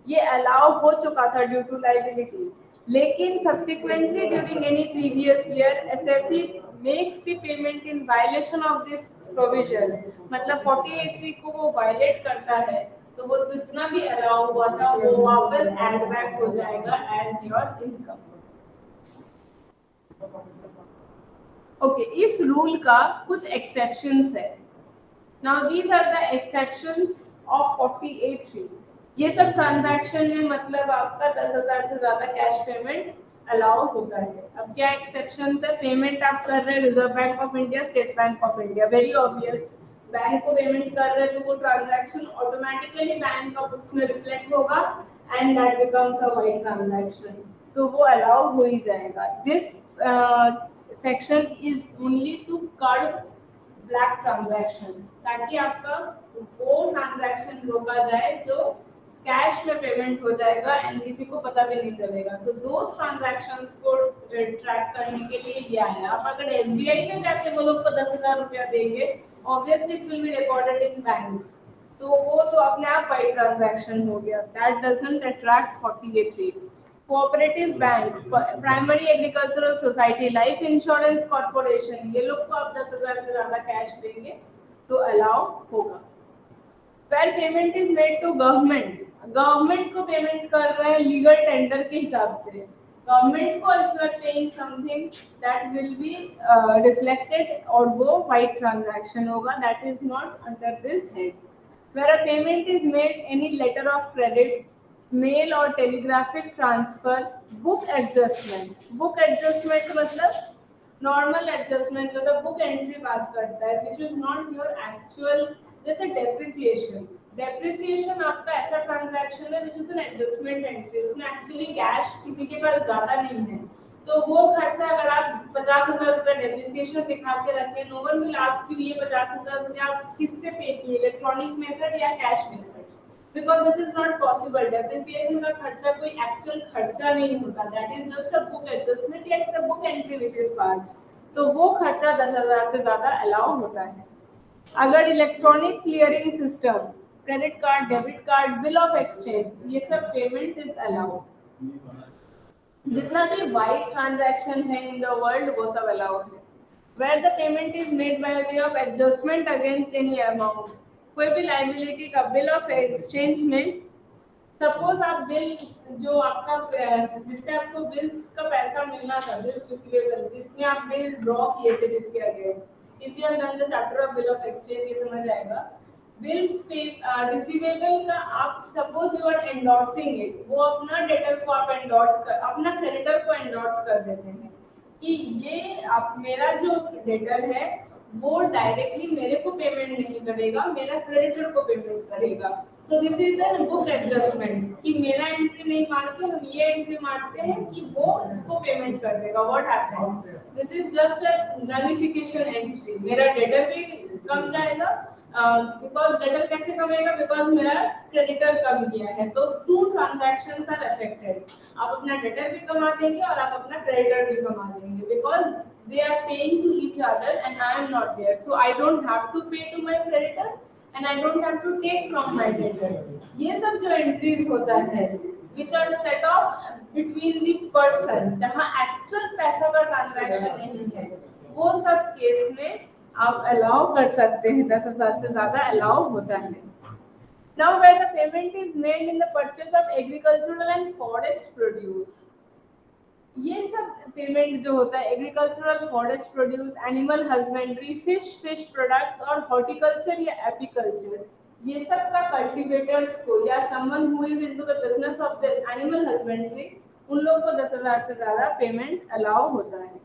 [SPEAKER 1] ये अलाउ हो चुका था ड्यू टू लायबिलिटी, लेकिन subsequently during any previous year assessee makes the payment in violation of this provision, मतलब 48 को वो वायलेट करता है तो वो जितना भी अलाउ हुआ था वो वापस एड बैक हो जाएगा एज योर इनकम। ओके, इस रूल का कुछ एक्सेप्शंस है। Now these are the exceptions of 48.3। ये सब ट्रांजैक्शन में मतलब आपका 10,000 से ज्यादा कैश पेमेंट अलाउ होता है। अब क्या एक्सेप्शंस है, पेमेंट आप कर रहे हैं Reserve Bank of India, State Bank of India, very obvious, bank को पेमेंट कर रहे हैं तो वो ट्रांजैक्शन ऑटोमेटिकली बैंक का बुक्स में रिफ्लेक्ट होगा and that becomes a white transaction, तो वो अलाउ हो ही जाएगा। This section is only to curb black transaction, ताकि आपका वो ट्रांजैक्शन रोका जाए जो कैश में पेमेंट हो जाएगा एंड किसी को पता भी नहीं चलेगा। सो दोस ट्रांजैक्शंस को ट्रैक करने के लिए ये आया। आप अगर एसबीआई में जाके वो लोग को 10,000 रुपया देंगे, obviously it will be recorded in banks, तो वो तो अपने आप वाइड ट्रांजैक्शन हो गया, that doesn't attract 48.3। Cooperative bank, primary agricultural society, life insurance corporation, ये लोग को आप 10,000 से ज्यादा कैश देंगे तो अलाउ होगा। Where payment is made to government, government को पेमेंट कर रहे हैं लीगल टेंडर के हिसाब से, गवर्नमेंट को if you are paying something that will be reflected और वो वाइड ट्रांजैक्शन होगा, that is not under this head. Where a payment is made any letter of credit, mail और टेलीग्राफिक ट्रांसफर, बुक एडजस्टमेंट मतलब नॉर्मल एडजस्टमेंट जो तो बुक एंट्री पास करता है which is not your actual, जैसे डेप्रिसिएशन आपका ऐसा ट्रांजैक्शन है which is an adjustment entry, उसमें एक्चुअली कैश किसी के पास ज्यादा नहीं है तो वो खर्चा अगर आप 50,000 रुपये डेप्रिसिएशन दिखा के रखें, no one will ask you ये 50,000 रुपये आप किससे पे किए, इलेक्ट्रॉनिक मेथड या cash method, because this is not possible. Depreciation का खर्चा कोई एक्चुअल खर्चा नहीं होता, that is just a book adjustment या it's a book entry which is passed, तो वो खर्चा 10,000 से ज्यादा अलाउ होता है। अगर electronic clearing system, credit card, debit card, bill of exchange, ये सब पेमेंट इज अलाउड। जितना भी वाइड ट्रांजैक्शन है इन द वर्ल्ड वो सब अलाउड है। Where the payment is made by way of adjustment against any amount, कोई भी लाइबिलिटी का बिल ऑफ एक्सचेंज में, सपोज आप बिल जो आपका जिससे आपको बिल्स का पैसा मिलना था, बिल्स रिसीवेबल जिसमें आप बिल ड्रॉ किए थे जिसके against, if you have done the chapter of bill of exchange ये समझ आएगा। बिल्स पे रिसीवेबल का आप suppose you are endorsing it, वो अपना डेटर को आप एंडोर्स कर, अपना क्रेडिटर को एंडोर्स कर देते हैं कि ये आप मेरा जो डेटर है वो डायरेक्टली मेरे को पेमेंट नहीं करेगा, मेरा क्रेडिटर को पेमेंट करेगा। सो this is an book adjustment कि मेरा एंट्री नहीं मार के हम ये एंट्री मारते हैं कि वो इसको पेमेंट कर देगा। What happens, this is just a नलिफिकेशन entry, मेरा डेटर भी कम जाएगा, बिकॉज डेटर कैसे कमेगा, बिकॉज मेरा क्रेडिटर कम किया है। तो टू ट्रांजैक्शंस आर अफेक्टेड, आप अपना डेटर भी कमा देंगे और आप अपना क्रेडिटर भी कमा देंगे, because they are paying to each other and I am not there, so I don't have to pay to my creditor and I don't have to take from my debtor। ये सब जो एंट्रीज होता है which are set off between the person, जहाँ एक्चुअल पैसा का ट्रांजैक्शन नहीं है, वो सब केस में आप अलाउ कर सकते हैं, 10,000 से ज्यादा अलाउ होता है। Now where the payment is made in the purchase of agricultural and forest produce, ये सब पेमेंट जो होता है agricultural, forest produce, animal husbandry, fish products और हॉर्टिकल्चर या एपीकल्चर, ये सब का कल्टीवेटर्स को या someone who is into the business of this animal husbandry, उन लोगों को 10,000 से ज्यादा पेमेंट अलाउ होता है।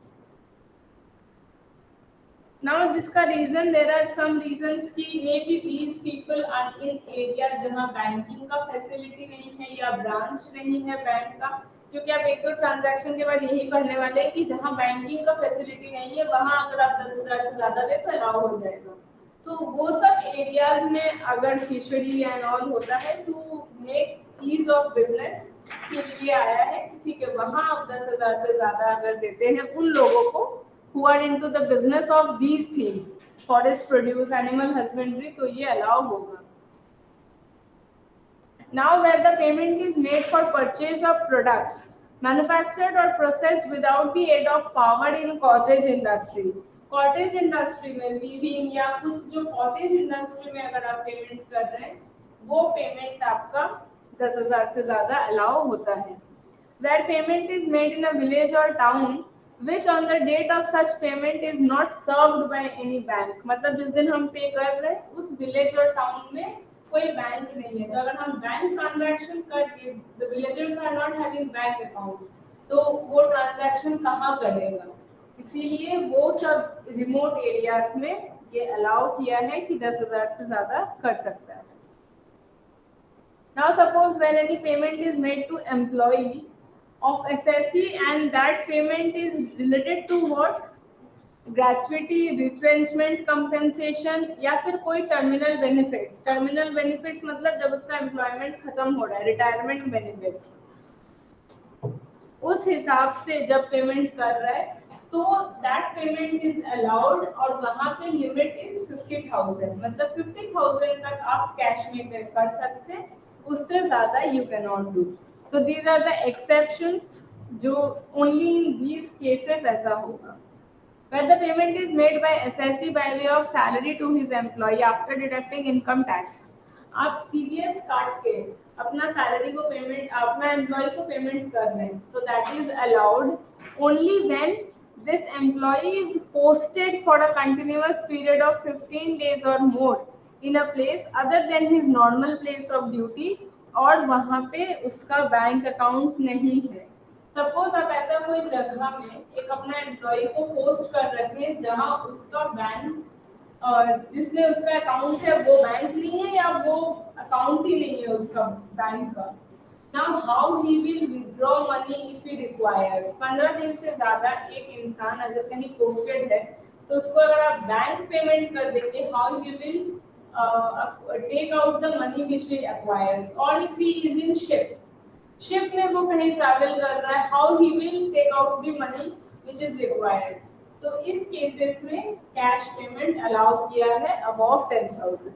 [SPEAKER 1] Now जिसका reason, there are some reasons कि maybe these people are in area जहां बैंकिंग का फैसिलिटी नहीं है या ब्रांच नहीं है बैंक का, क्योंकि आप एक दो ट्रांजैक्शन के बाद यही पढ़ने वाले हैं कि जहां बैंकिंग का फैसिलिटी नहीं है वहां अगर आप 10,000 से ज्यादा दे तो अलाउ हो जाएगा। तो वो सब एरियाज में अगर फिशरी एंड ऑल होता है to make ease of business के लिए आया है, ठीक है, वहां आप 10,000 से ज्यादा अगर देते हैं उन लोगों को who are into the business of these things, forest produce, animal husbandry, तो ये allow होगा। Now where the payment is made for purchase of products manufactured or processed without the aid of power in cottage industry, cottage industry में weaving या कुछ जो cottage industry में अगर आप पेमेंट कर रहे हैं वो पेमेंट आपका 10,000 से ज्यादा allow होता है। Where payment is made in a village or town which on the date of such payment is not served by any bank, मतलब जिस दिन हम पे कर रहे हैं उस विलेज और टाउन में कोई बैंक नहीं है, तो अगर हम बैंक ट्रांजैक्शन कर रहे हैं, the villagers are not having bank account, तो वो ट्रांजैक्शन कहाँ करेगा, इसीलिए वो सब रिमोट एरियाज में ये अलाउ किया है कि 10,000 से ज्यादा कर सकता है। Now suppose when any payment is made to employee of SSC and that payment is related to what, gratuity, retrenchment, compensation या फिर कोई टर्मिनल बेनिफिट्स, टर्मिनल बेनिफिट्स मतलब जब उसका एम्प्लॉयमेंट खत्म हो रहा है, रिटायरमेंट बेनिफिट्स, उस हिसाब से जब पेमेंट कर रहा है तो दैट पेमेंट इज अलाउड और वहां पे लिमिट इज 50,000, मतलब 50,000 तक आप कैश में पे कर सकते हैं, उससे ज्यादा you can not do. So these are the exceptions जो only in these cases ऐसा होगा। Where the payment is made by SSC by way of salary to his employee after deducting income tax, आप TDS काट के अपना सैलरी को पेमेंट, अपना एम्प्लॉय को पेमेंट कर रहे हैं, तो that is allowed only when this employee is posted for a continuous period of 15 days or more in a place other than his normal place of duty और वहाँ पे उसका बैंक अकाउंट नहीं है। सपोज आप ऐसा कोई जगह में एक अपना एम्प्लॉय को पोस्ट कर रखे जहाँ उसका बैंक जिसमें उसका अकाउंट है वो बैंक नहीं है या वो अकाउंट ही नहीं है उसका बैंक का, Now how he will withdraw money if he requires? 15 दिन से ज्यादा एक इंसान अगर कहीं पोस्टेड है तो उसको अगर आप बैंक पेमेंट कर देंगे, how he will take out the money which he acquires, or if he is in ship में वो कहीं ट्रैवल कर रहा है, how he will take out the money which is required. तो इस केसेस में कैश पेमेंट अलाउ किया है above 10,000.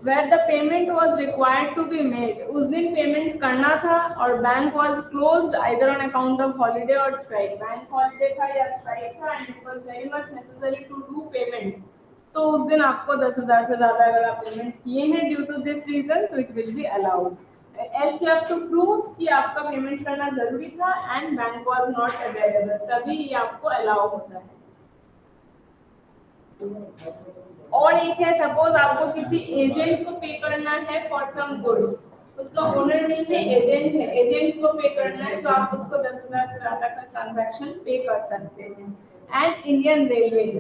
[SPEAKER 1] Where the payment was required to be made, उस दिन पेमेंट करना था और bank was closed either on account of holiday or strike. Bank holiday था या strike था and it was very much necessary to do payment. तो उस दिन आपको 10,000 से ज्यादा अगर आप पेमेंट किए हैं due to this reason, तो it will be allowed. Else you have to prove कि आपका पेमेंट करना जरूरी था and bank was not available, तभी ये आपको allow होता है. और एक है, सपोज आपको किसी एजेंट को पे करना है फॉर सम गुड्स, उसका ओनर नहीं है, एजेंट है, एजेंट को पे करना है तो आप उसको 10,000 से ज्यादा का ट्रांजैक्शन पे कर सकते हैं. And Indian railways,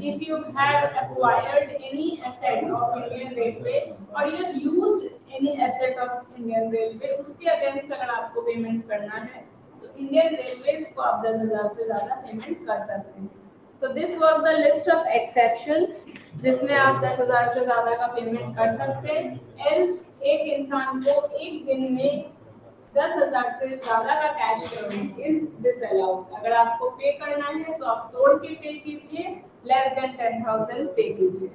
[SPEAKER 1] if you have acquired any asset of Indian railway और you have used any asset of Indian railway, उसके अगेंस्ट अगर आपको पेमेंट करना है तो इंडियन रेलवेज को आप 10,000 से ज्यादा पेमेंट कर सकते हैं. So this was the list of exceptions जिसमें आप 10,000 से ज्यादा का पेमेंट कर सकते हैं. Else एक इंसान को एक दिन में 10,000 से ज्यादा का कैश पेमेंट इज डिसअलाउड. अगर आपको पे करना है तो आप तोड़ के पे कीजिए, लेस देन 10,000 पे कीजिए.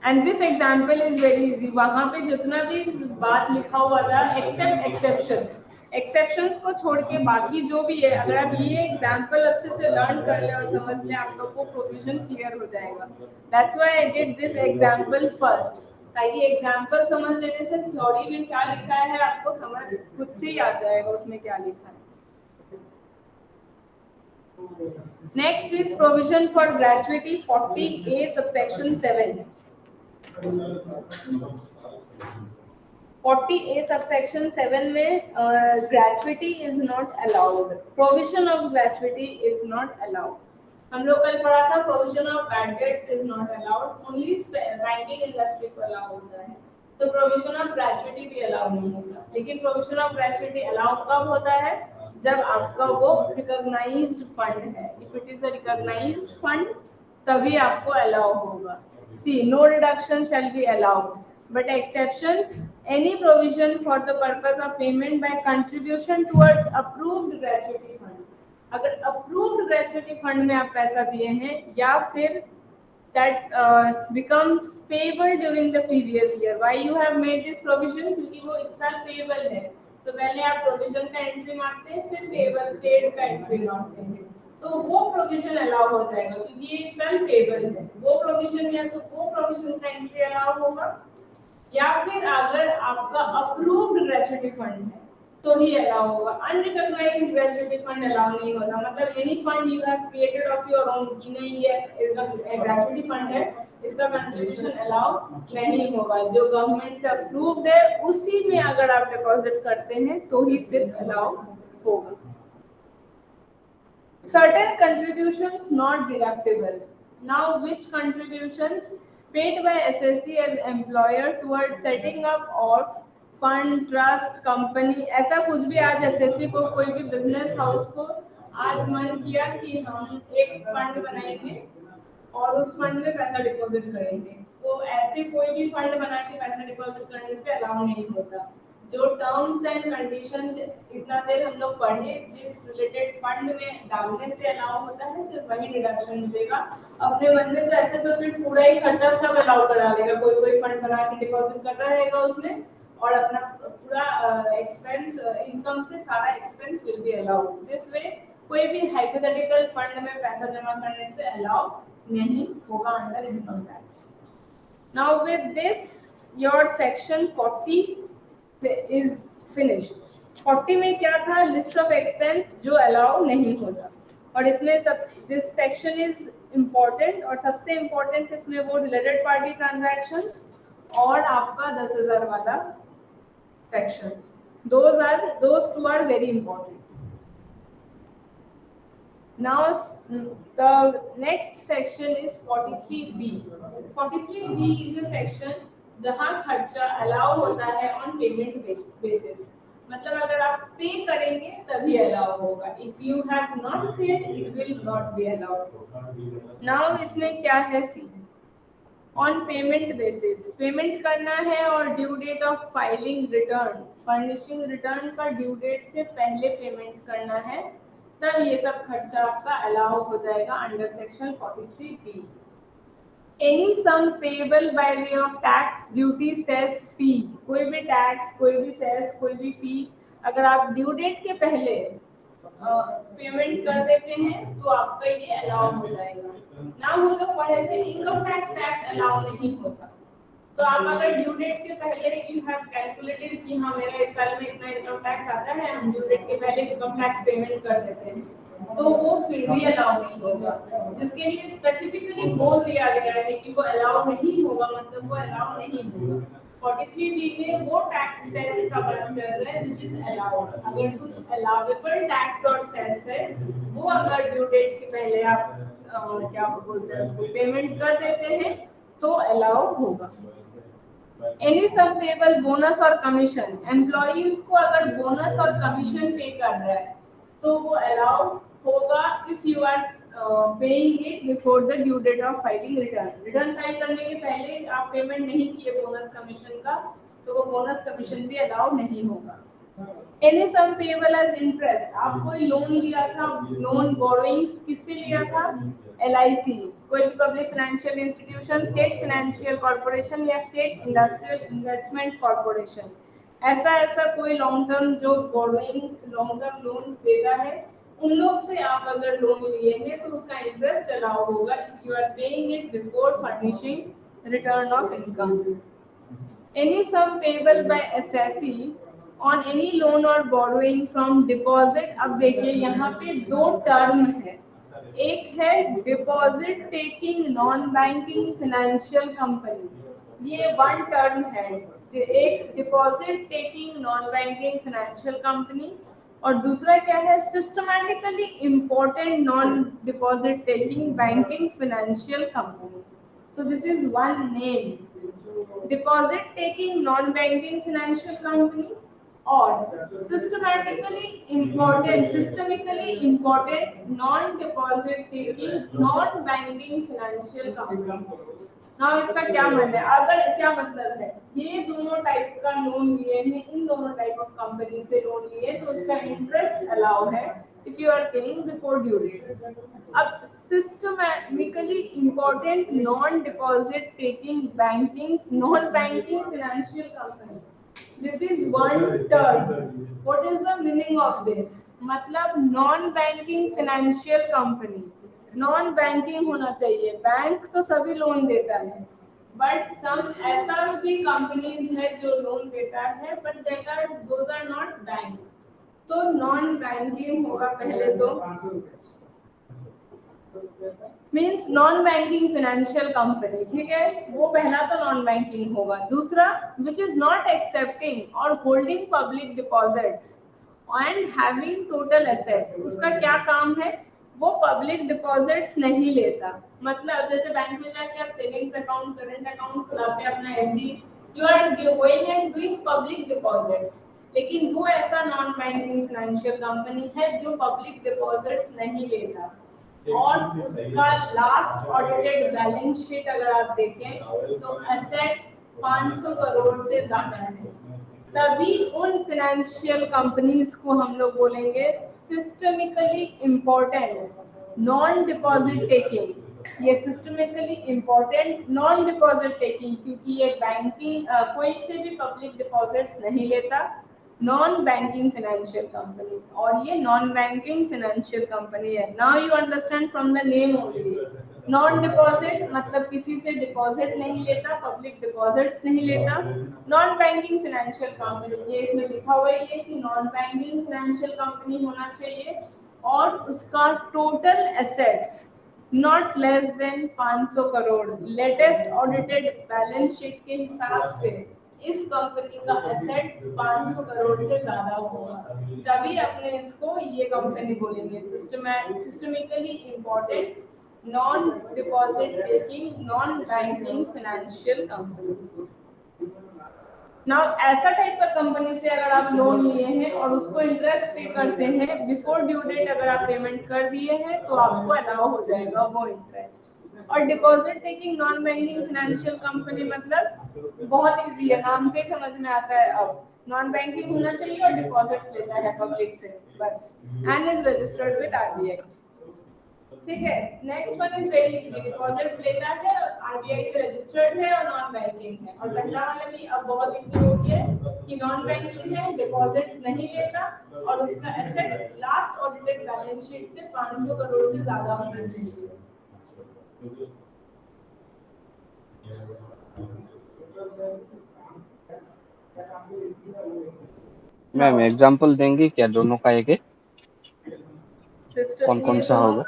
[SPEAKER 1] And this example is very easy. वहाँ पे जितना भी बात लिखा हुआ था except exceptions, एक्सेप्शंस को छोड़ के बाकी जो भी है, अगर आप ये एग्जांपल अच्छे से लर्न कर ले और समझ ले, आप लोग को प्रोविजन क्लियर हो जाएगा. That's why I did this example first, ताकि एग्जांपल समझ लेने से थ्योरी में क्या लिखा है आपको समझ खुद से ही आ जाएगा उसमें क्या लिखा है. Next is provision for gratuity 40A subsection 7. 40A subsection 7 में gratuity is not allowed. Provision of gratuity is not allowed. हम लोग कल पढ़ा था provision of bad debts is not allowed. Only banking industry को allow होता है. तो provision of gratuity भी allow नहीं होता. लेकिन provision of gratuity allow कब होता है? जब आपका वो recognized fund है. If it is a recognized fund, तभी आपको allow होगा. See, no reduction shall be allowed. But exceptions, any provision for the purpose of payment by contribution towards approved gratuity fund. अगर approved gratuity fund में आप पैसा दिए हैं या फिर that becomes payable during the previous year. Why you have made this provision? क्योंकि वो इस साल payable है, तो पहले आप provision का entry मारते हैं, फिर payable paid का entry मारते हैं, तो वो प्रोविजन अलाउ हो जाएगा क्योंकि ये सन पेबल है. वो प्रोविजन या तो वो प्रोविजन का एंट्री अलाउ होगा, या फिर अगर आपका अप्रूव्ड ग्रेच्युइटी फंड है तो ही अलाउ होगा. अनरिकॉग्नाइज्ड ग्रेच्युइटी फंड अलाउ नहीं होता. मतलब any fund you have created of your own कि नहीं ये ग्रेच्युइटी फंड है, इसका कंट्रीब्यूशन अलाउ नहीं होगा. जो गवर्नमेंट से अप्रूव्ड है उसी में अगर आप डिपॉजिट करते हैं तो ही सिर्फ अलाउ होगा. Certain contributions not deductible. Now, which contributions paid by SSC as employer towards setting up of fund, trust, company? ऐसा कुछ भी आज SSC को कोई भी business house को आज मन किया कि हम एक फंड बनाएंगे और उस फंड में पैसा डिपॉजिट करेंगे, तो ऐसे कोई भी फंड बना के पैसा डिपॉजिट करने से अलाउ नहीं होता. जो टर्म्स एंड कंडीशंस इतना देर हम लोग पढ़े, जिस रिलेटेड फंड में डालने से अलाउ होता है सिर्फ वही डिडक्शन मिलेगा. अपने मन में तो ऐसे तो फिर पूरा ही खर्चा सब अलाउ करा लेगा. कोई कोई फंड बना के डिपॉजिट करता रहेगा उसमें और अपना पूरा एक्सपेंस इनकम से सारा expense will be allowed. This way कोई भी हाइपोथेटिकल फंड में पैसा जमा करने से अलाउ नहीं होगा under income tax. Now with this your section 40 is finished. 40 में क्या था? लिस्ट ऑफ एक्सपेंस जो अलाउ नहीं होता. और इसमें सब दिस सेक्शन इज इम्पोर्टेंट और सबसे इम्पोर्टेंट इसमें वो रिलेटेड पार्टी ट्रांजैक्शंस और आपका 10,000 वाला section. those two are very important. Now the next section is 43B. 43B is a section जहाँ खर्चा अलाउ होता है ऑन पेमेंट बेसिस, मतलब अगर आप पे करेंगे तभी अलाउ होगा. If you have not paid it will not be allowed. Now इसमें क्या है see, on payment basis payment करना है और due date of filing return, furnishing return का ड्यू डेट से पहले पेमेंट करना है, तब ये सब खर्चा आपका अलाउ हो जाएगा under section 43B. Any sum payable by way of tax, duty, cess, fees, कोई भी टैक्स, कोई भी सेस, कोई भी फी अगर आप ड्यू डेट के पहले पेमेंट कर देते हैं तो आपका ये अलाउ हो जाएगा. ना हम लोग पढ़े थे इनकम टैक्स एक्ट अलाउ नहीं होता, तो आप अगर ड्यू डेट के पहले यू हैव कैलकुलेटेड कि हाँ मेरा इस साल में इतना इनकम टैक्स आता है, हम ड्यू डेट के पहले इनकम टैक्स पेमेंट कर देते हैं, तो वो फिर भी अलाउ नहीं होगा. जिसके लिए स्पेसिफिकली बोल दिया गया है कि वो अलाउ नहीं होगा, मतलब वो अलाउ नहीं होगा. 43B में वो टैक्स सेस का बात कर रहे हैं व्हिच इज अलाउड. अगर कुछ अलाउएबल टैक्स और सेस है वो अगर ड्यू डेट के पहले आप क्या बोलते हैं उसको पेमेंट कर देते हैं तो अलाउ होगा. एनी सम पेएबल बोनस और कमीशन, एम्प्लॉइज को अगर बोनस और कमीशन पे कर रहा है तो वो अलाउ होगा if you are paying it before the due date of filing return. Return file करने के पहले आप पेमेंट नहीं किए बोनस कमीशन का तो वो बोनस कमीशन भी अलाउ नहीं होगा. Any sum payable as interest, आप कोई लोन लिया था, लोन बोरोइंग्स किससे लिया था, LIC, कोई भी public financial institution, state financial corporation या स्टेट इंडस्ट्रियल इन्वेस्टमेंट कॉर्पोरेशन, ऐसा कोई लॉन्ग टर्म जो बोरोइंग्स लॉन्ग टर्म लोन्स देता है उन लोग से आप अगर लोन लिए हैं तो उसका इंटरेस्ट अलाउ होगा if you are paying it before furnishing return of income. Any sum payable by assessee on any loan और बोरोइंग फ्रॉम डिपॉजिट. अब देखिए यहाँ पे दो टर्म है, एक है deposit taking non banking financial company, ये वन टर्म है. एक deposit taking non banking financial company और दूसरा क्या है, systematically important non deposit taking banking financial company. So this is one name, deposit taking non banking financial company और systematically important non deposit taking non banking financial company. हाँ, इसका क्या मतलब है, अगर क्या मतलब है, ये दोनों टाइप का लोन लिए हैं, इन दोनों टाइप ऑफ कंपनी से लोन लिए तो उसका इंटरेस्ट अलाउ है if you are paying before due date. अब systematically important non deposit taking banking non banking financial company, this is one term. What is the meaning of this, मतलब non banking financial company, non banking होना चाहिए, बैंक तो सभी लोन देता है बट सम ऐसा भी कंपनीज है जो लोन देता है but those are not bank, तो नॉन बैंकिंग होगा पहले, तो means non banking financial company, ठीक है, वो पहला तो नॉन बैंकिंग होगा. दूसरा विच इज नॉट एक्सेप्टिंग और holding public deposits and having total assets, उसका क्या काम है, वो पब्लिक डिपॉजिट्स नहीं लेता. मतलब जैसे बैंक में जाके आप सेविंग्स अकाउंट करेंट अकाउंट खुलाते हैं अपना FD, you are going and doing public deposits, लेकिन वो ऐसा नॉन बैंकिंग फाइनेंशियल कंपनी है जो पब्लिक डिपॉजिट्स नहीं लेता. और उसका लास्ट ऑडिटेड बैलेंस शीट अगर आप देखें तो एसेट्स 500 करोड़ से ज्यादा है, तभी उन फाइनेंशियल कंपनीज को हम लोग बोलेंगे systemically important non deposit taking. ये systemically important non deposit taking क्योंकि ये बैंकिंग कोई से भी पब्लिक डिपॉजिट्स नहीं लेता, नॉन बैंकिंग फाइनेंशियल कंपनी, और ये नॉन बैंकिंग फाइनेंशियल कंपनी है. Now you understand from the name only, non deposit मतलब किसी से डिपॉजिट नहीं लेता, पब्लिक डिपॉजिट्स नहीं लेता. नॉन बैंकिंग फाइनेंशियल कंपनी, ये इसमें लिखा हुआ है कि नॉन बैंकिंग फाइनेंशियल कंपनी होना चाहिए और उसका total assets not less than 500 crore. Latest audited balance sheet के हिसाब से इस कंपनी का एसेट 500 करोड़ से ज्यादा होगा, तभी अपने इसको ये कंपनी बोलेंगे systematically important non deposit taking non banking financial company. Now ऐसा टाइप का कंपनी से अगर आप लोन लिए हैं और उसको इंटरेस्ट पे करते हैं बिफोर ड्यू डेट, अगर आप पेमेंट कर दिए हैं तो आपको अलाउ हो जाएगा वो इंटरेस्ट। और deposit taking non banking financial company मतलब बहुत इजी है, नाम से ही समझ में आता है। अब नॉन बैंकिंग होना चाहिए और डिपॉजिट्स लेता है पब्लिक से बस, and is registered with RBI. ठीक है, next one is very easy, deposits लेता है और आरबीआई से रजिस्टर्ड है और नॉन बैंकिंग है। और पहला वाला भी अब बहुत इजी हो गया कि नॉन बैंकिंग है, डिपॉजिट्स नहीं लेता और उसका asset last audited balance sheet से 500 करोड़ से ज्यादा होना चाहिए।
[SPEAKER 2] मैम एग्जांपल देंगे क्या दोनों का एक एक,
[SPEAKER 1] सिस्टर
[SPEAKER 2] कौन कौन सा होगा?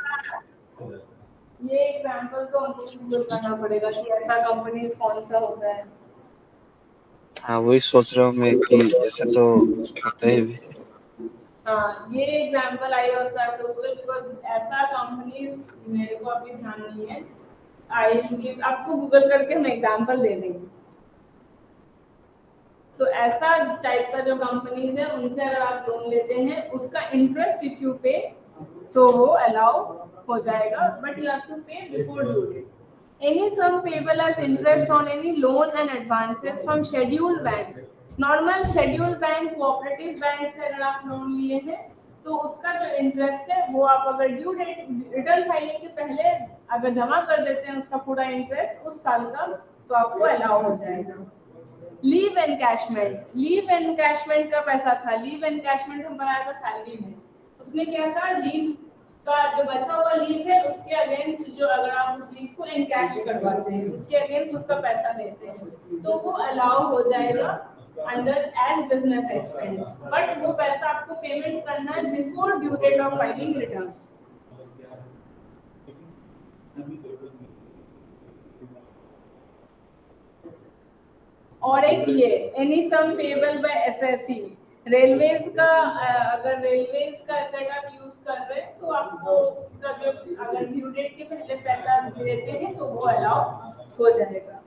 [SPEAKER 1] ये एग्जांपल तो हमको गूगल करना पड़ेगा कि ऐसा कंपनीज कौन सा होता है।
[SPEAKER 2] हाँ वही सोच रहा हूँ मैं कि ऐसे तो होता ही भी।
[SPEAKER 1] हाँ, ये example I also have to Google because ऐसा कंपनीज मेरे को अभी ध्यान नहीं है। आई विल गिव आपको गूगल करके हम एग्जांपल दे देंगे। सो ऐसा टाइप का जो कंपनीज है उनसे अगर आप लोन लेते हैं उसका इंटरेस्ट इफ यू पे तो वो अलाउ हो जाएगा, but you have to pay before due date. Any sum payable as interest on any loan and advances from scheduled bank, normal scheduled bank, cooperative bank से अगर आप लोन लिए हैं तो उसका जो इंटरेस्ट है वो आप अगर ड्यू डेट रिटर्न फाइलिंग के पहले अगर जमा कर देते हैं उसका पूरा इंटरेस्ट उस साल का, तो आपको अलाउ हो जाएगा। लीव एनकैशमेंट, लीव एनकैशमेंट का पैसा था, लीव एनकैशमेंट हम बनाया था सैलरी में, उसमें क्या था, लीव का जो बचा हुआ लीव है उसके अगेंस्ट जो अगर आप उस लीव को एनकैश करवाते हैं उसके अगेंस्ट उसका पैसा देते हैं तो वो अलाउ हो जाएगा under as business expense, but वो पैसा आपको पेमेंट करना है before due date of filing return. और एक ये any sum payable by assessee, railways का अगर रेलवेज का एसेट आप यूज कर रहे हैं तो आपको उसका जो अगर ड्यू डेट के पहले पैसा देते हैं तो वो अलाउ हो जाएगा।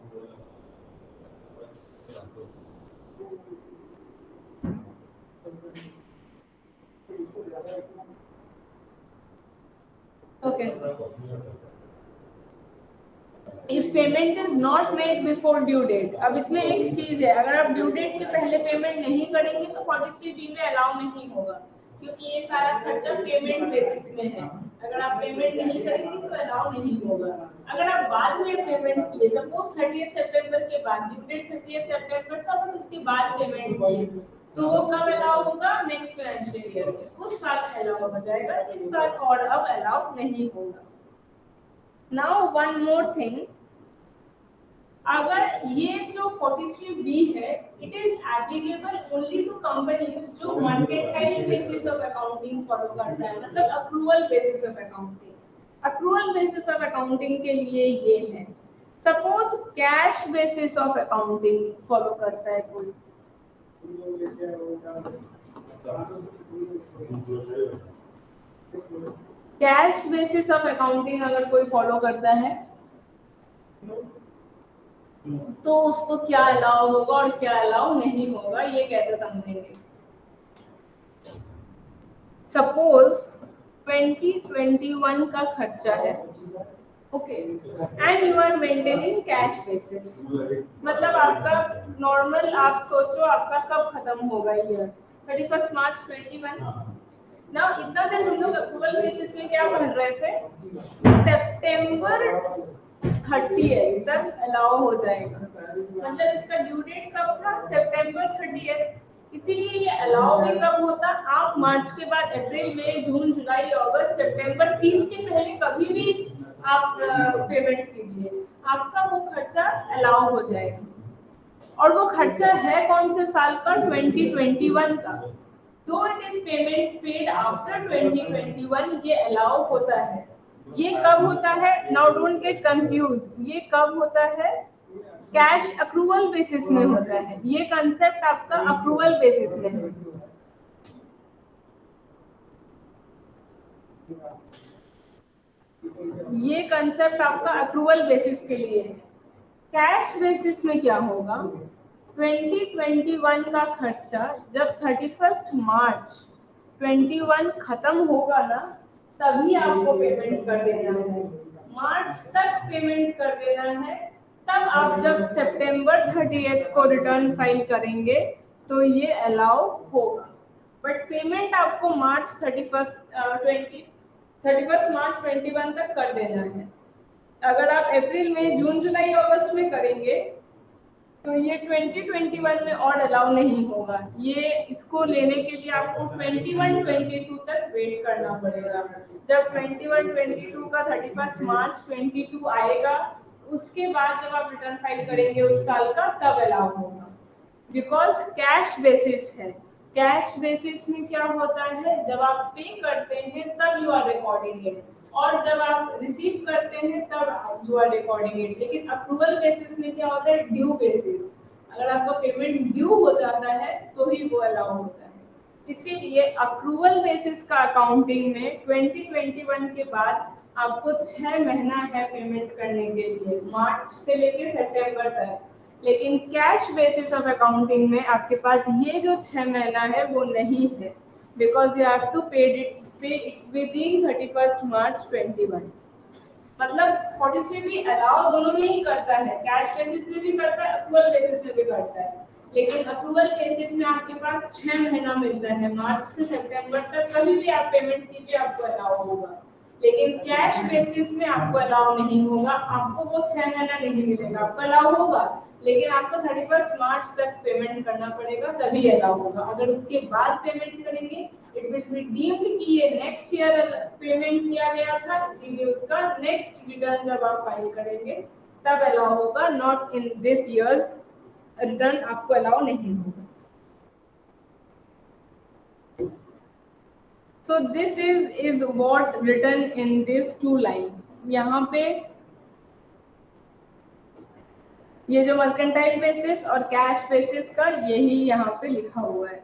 [SPEAKER 1] Okay, if payment is not made before due date, अब इसमें एक चीज है, अगर आप ड्यू डेट के पहले पेमेंट नहीं करेंगे तो 43B में अलाउ नहीं होगा, क्योंकि ये सारा खर्चा पेमेंट बेसिस में है। अगर आप पेमेंट नहीं करेंगे तो अलाउ नहीं होगा। अगर आप बाद में पेमेंट किए, सपोज 30 सितंबर के बाद, ड्यू डेट 30 सितंबर था और उसके बाद पेमेंट किए, तो वो कब अलाउ होगा, नेक्स्ट फाइनेंशियल ईयर में, उस साल अलाउ हो जाएगा, इस साल और अब अलाउ नहीं होगा। नाउ वन मोर थिंग, अगर ये जो 43B है it is applicable only to companies जो mercantile basis of accounting follow करता है, मतलब accrual basis of accounting. Accrual basis of accounting के लिए ये है, suppose cash basis of accounting follow करता है कोई, कैश बेसिस ऑफ अकाउंटिंग अगर कोई फॉलो करता है तो उसको क्या अलाउ होगा और क्या अलाउ नहीं होगा ये कैसे समझेंगे। सपोज 2021 का खर्चा है, okay, and you are maintaining cash basis, मतलब आपका नॉर्मल, आप सोचो आपका कब खत्म होगा ईयर, 31 मार्च 21। ना इतना दिन हम लोग अक्रूवल बेसिस में क्या पढ़ रहे थे, सितंबर 30 तक अलाउ हो जाएगा, मतलब इसका ड्यू डेट कब था, सितंबर 30। इसीलिए ये अलाउ भी कब होता, आप मार्च के बाद अप्रैल मई जून जुलाई अगस्त सितंबर 30 के पहले कभी भी आप पेमेंट कीजिए, आपका वो खर्चा अलाउ हो जाएगा। और वो खर्चा है कौन से साल का, 2021 का, तो it is payment paid after 2021, ये अलाउ होता है। ये कब होता है, नाउ डोंट गेट कंफ्यूज, ये कब होता है, कैश अप्रूवल बेसिस में होता है। ये कंसेप्ट आपका अप्रूवल बेसिस में है। ये कंसेप्ट आपका अप्रूवल बेसिस के लिए है। कैश बेसिस में क्या होगा, 2021 का खर्चा जब 31 मार्च 21 खत्म होगा ना, तभी आपको पेमेंट कर देना है। मार्च तक पेमेंट कर देना है, तब आप जब सितंबर 30 को रिटर्न फाइल करेंगे तो ये अलाउ होगा। बट पेमेंट आपको मार्च 31 मार्च 21 तक कर देना है। अगर आप अप्रैल में, जून, जुलाई, अगस्त में करेंगे तो ये 2021 में और अलाउ नहीं होगा। ये इसको लेने के लिए आपको 21-22 तक वेट करना पड़ेगा। जब 21-22 का 31 मार्च 22 आएगा, उसके बाद जब आप रिटर्न फाइल करेंगे उस साल का, तब अलाउ होगा। बिकॉज कैश बेसिस है। कैश बेसिस में क्या होता है, जब आप पे करते हैं तब यू आर रिकॉर्डिंग इट, और जब आप रिसीव करते हैं तब यू आर रिकॉर्डिंग इट। लेकिन अप्रूवल बेसिस में क्या होता है, ड्यू बेसिस। अगर आपका पेमेंट ड्यू हो जाता है तो ही वो अलाउ होता है। इसीलिए अप्रूवल बेसिस का अकाउंटिंग में 2021 के बाद आपको 6 महीना है पेमेंट करने के लिए, मार्च से लेकर सितंबर तक। लेकिन कैश बेसिस ऑफ अकाउंटिंग में आपके पास ये जो 6 महीना है वो नहीं है, बिकॉज यू हैव टू पे इट विद इन 31 मार्च 21। मतलब 43 भी अलाउ दोनों में ही करता है, कैश बेसिस में भी करता है, अप्रूवल बेसिस में भी करता है। लेकिन अप्रूवल बेसिस में आपके पास 6 महीना मिलता है, मार्च से सितंबर तक, कभी भी आप पेमेंट कीजिए आपको अलाउ होगा। लेकिन कैश बेसिस में आपको अलाउ नहीं होगा, आपको वो 6 महीना नहीं मिलेगा। आपको अलाउ होगा लेकिन आपको 31 मार्च तक पेमेंट करना पड़ेगा, तभी अलाउ होगा। अगर उसके बाद पेमेंट करेंगे, इट विल बी डीम्ड कि ये नेक्स्ट ईयर पेमेंट किया गया था, इसीलिए उसका नेक्स्ट रिटर्न जब आप फाइल करेंगे तब अलाउ होगा, not in this years return आपको अलाउ नहीं होगा। So this is what written in this two line। यहाँ पे ये जो मर्केंटाइल बेसिस और कैश बेसिस का यही यहाँ पे लिखा हुआ है।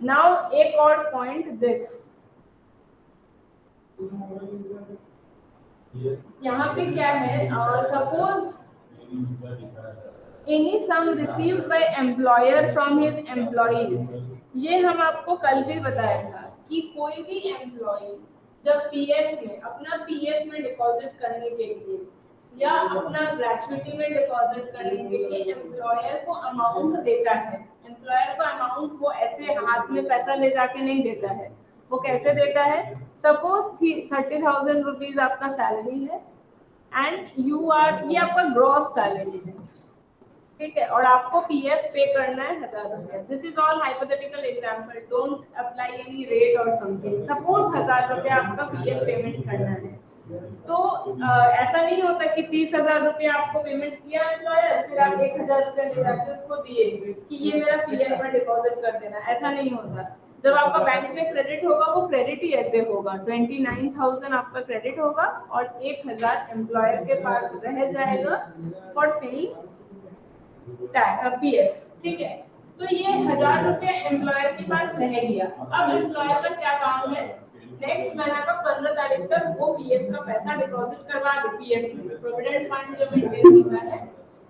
[SPEAKER 1] नाउ एक और पॉइंट दिस, यहाँ पे क्या है, suppose any sum received by employer from his employees. ये हम आपको कल भी बताया था कि कोई भी एम्प्लॉय जब पीएफ में, अपना पीएफ में डिपॉजिट करने के लिए या अपना ग्रेच्युटी में डिपॉजिट करने के लिए एम्प्लॉयर को अमाउंट देता है। एम्प्लॉयर को अमाउंट वो ऐसे हाथ में पैसा ले जाके नहीं देता है, वो कैसे देता है, सपोज 30,000 रुपीज आपका सैलरी है एंड यू आर, ये आपका ग्रॉस सैलरी है, ठीक है, और आपको पीएफ पे करना है 1000 रुपया। This is all hypothetical example, don't apply any rate और समथिंग। सपोज 1000 रुपया आपका पीएफ पेमेंट करना है, तो ऐसा नहीं होता कि 30,000 रुपया आपको पेमेंट किया एम्प्लॉयर, फिर आप 1,000 रुपया ले जाके उसको दिए कि ये मेरा पीएफ में डिपॉजिट कर देना, ऐसा नहीं होता। जब आपका बैंक में क्रेडिट होगा, वो क्रेडिट ही ऐसे होगा, 29,000 आपका क्रेडिट होगा और 1,000 एम्प्लॉयर के पास रह जाएगा फॉर पेइंग पीएफ, ठीक है। तो ये 1,000 रुपया एम्प्लॉयर के पास रह गया। अब एम्प्लॉयर का क्या काम है, नेक्स्ट महीना का 15 तारीख तक वो पीएफ का पैसा डिपॉजिट करवा दे। पीएफ में प्रोविडेंट फंड जो मेंटेन होता है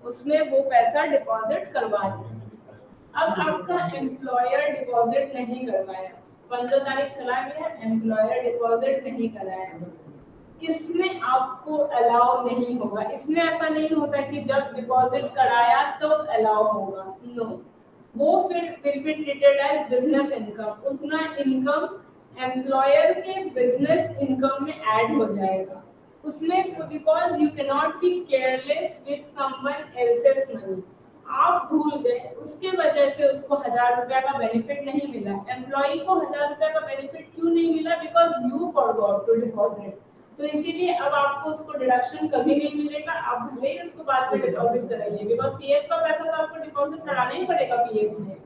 [SPEAKER 1] उसमें वो पैसा डिपॉजिट करवा दे। अब आपका एम्प्लॉयर डिपॉजिट नहीं करवाया, 15 तारीख चला गया, एम्प्लॉयर डिपॉजिट नहीं कराया, इसमें आपको अलाउ नहीं होगा। इसमें ऐसा नहीं होता कि जब डिपॉजिट कराया तो अलाउ होगा, नो, वो फिर will be treated as business income. उतना इनकम एम्प्लॉयर के बिजनेस इनकम में ऐड हो जाएगा उसमें, because you can not be careless with someone else's money. आप भूल गए, उसके वजह से उसको 1,000 रुपया का बेनिफिट नहीं मिला। एम्प्लॉई को 1,000 रुपया का बेनिफिट क्यों नहीं मिला, because you forgot to deposit. तो इसीलिए अब आपको उसको डिडक्शन कभी नहीं मिलेगा, आप भले ही उसको बाद में डिपॉजिट कराइए, बिकॉज पीएफ का पैसा तो आपको डिपॉजिट कराना ही पड़ेगा पीएफ में।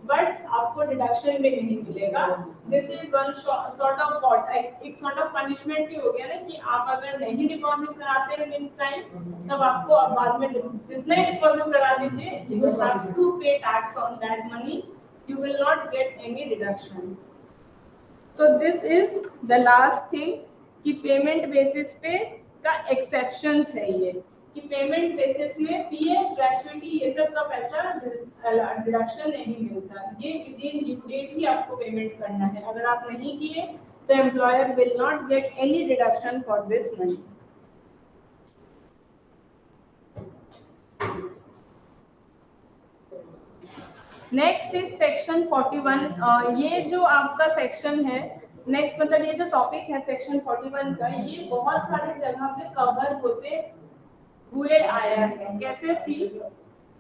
[SPEAKER 1] बट आपको डिडक्शन भी नहीं मिलेगा। This is one sort of what, एक सॉर्ट ऑफ पनिशमेंट भी हो गया ना कि आप अगर नहीं डिपॉजिट कराते हैं इन टाइम तब आपको बाद में जितना ही डिपॉजिट करा दीजिए you have to pay tax on that money, you will not get any deduction. So this is the last thing कि पेमेंट बेसिस पे का एक्सेप्शंस है ये कि पेमेंट बेसिस में पीएफ ग्रेचुइटी ये सब का पैसा डिडक्शन नहीं मिलता, ये विद इन ड्यू डेट ही आपको पेमेंट करना है। अगर आप नहीं किए तो employer will not get any deduction for this money. Next is section 41। ये जो आपका सेक्शन है नेक्स्ट, मतलब ये जो टॉपिक है सेक्शन 41 का, ये बहुत सारे जगह पे कवर होते हुए आया है। कैसे? See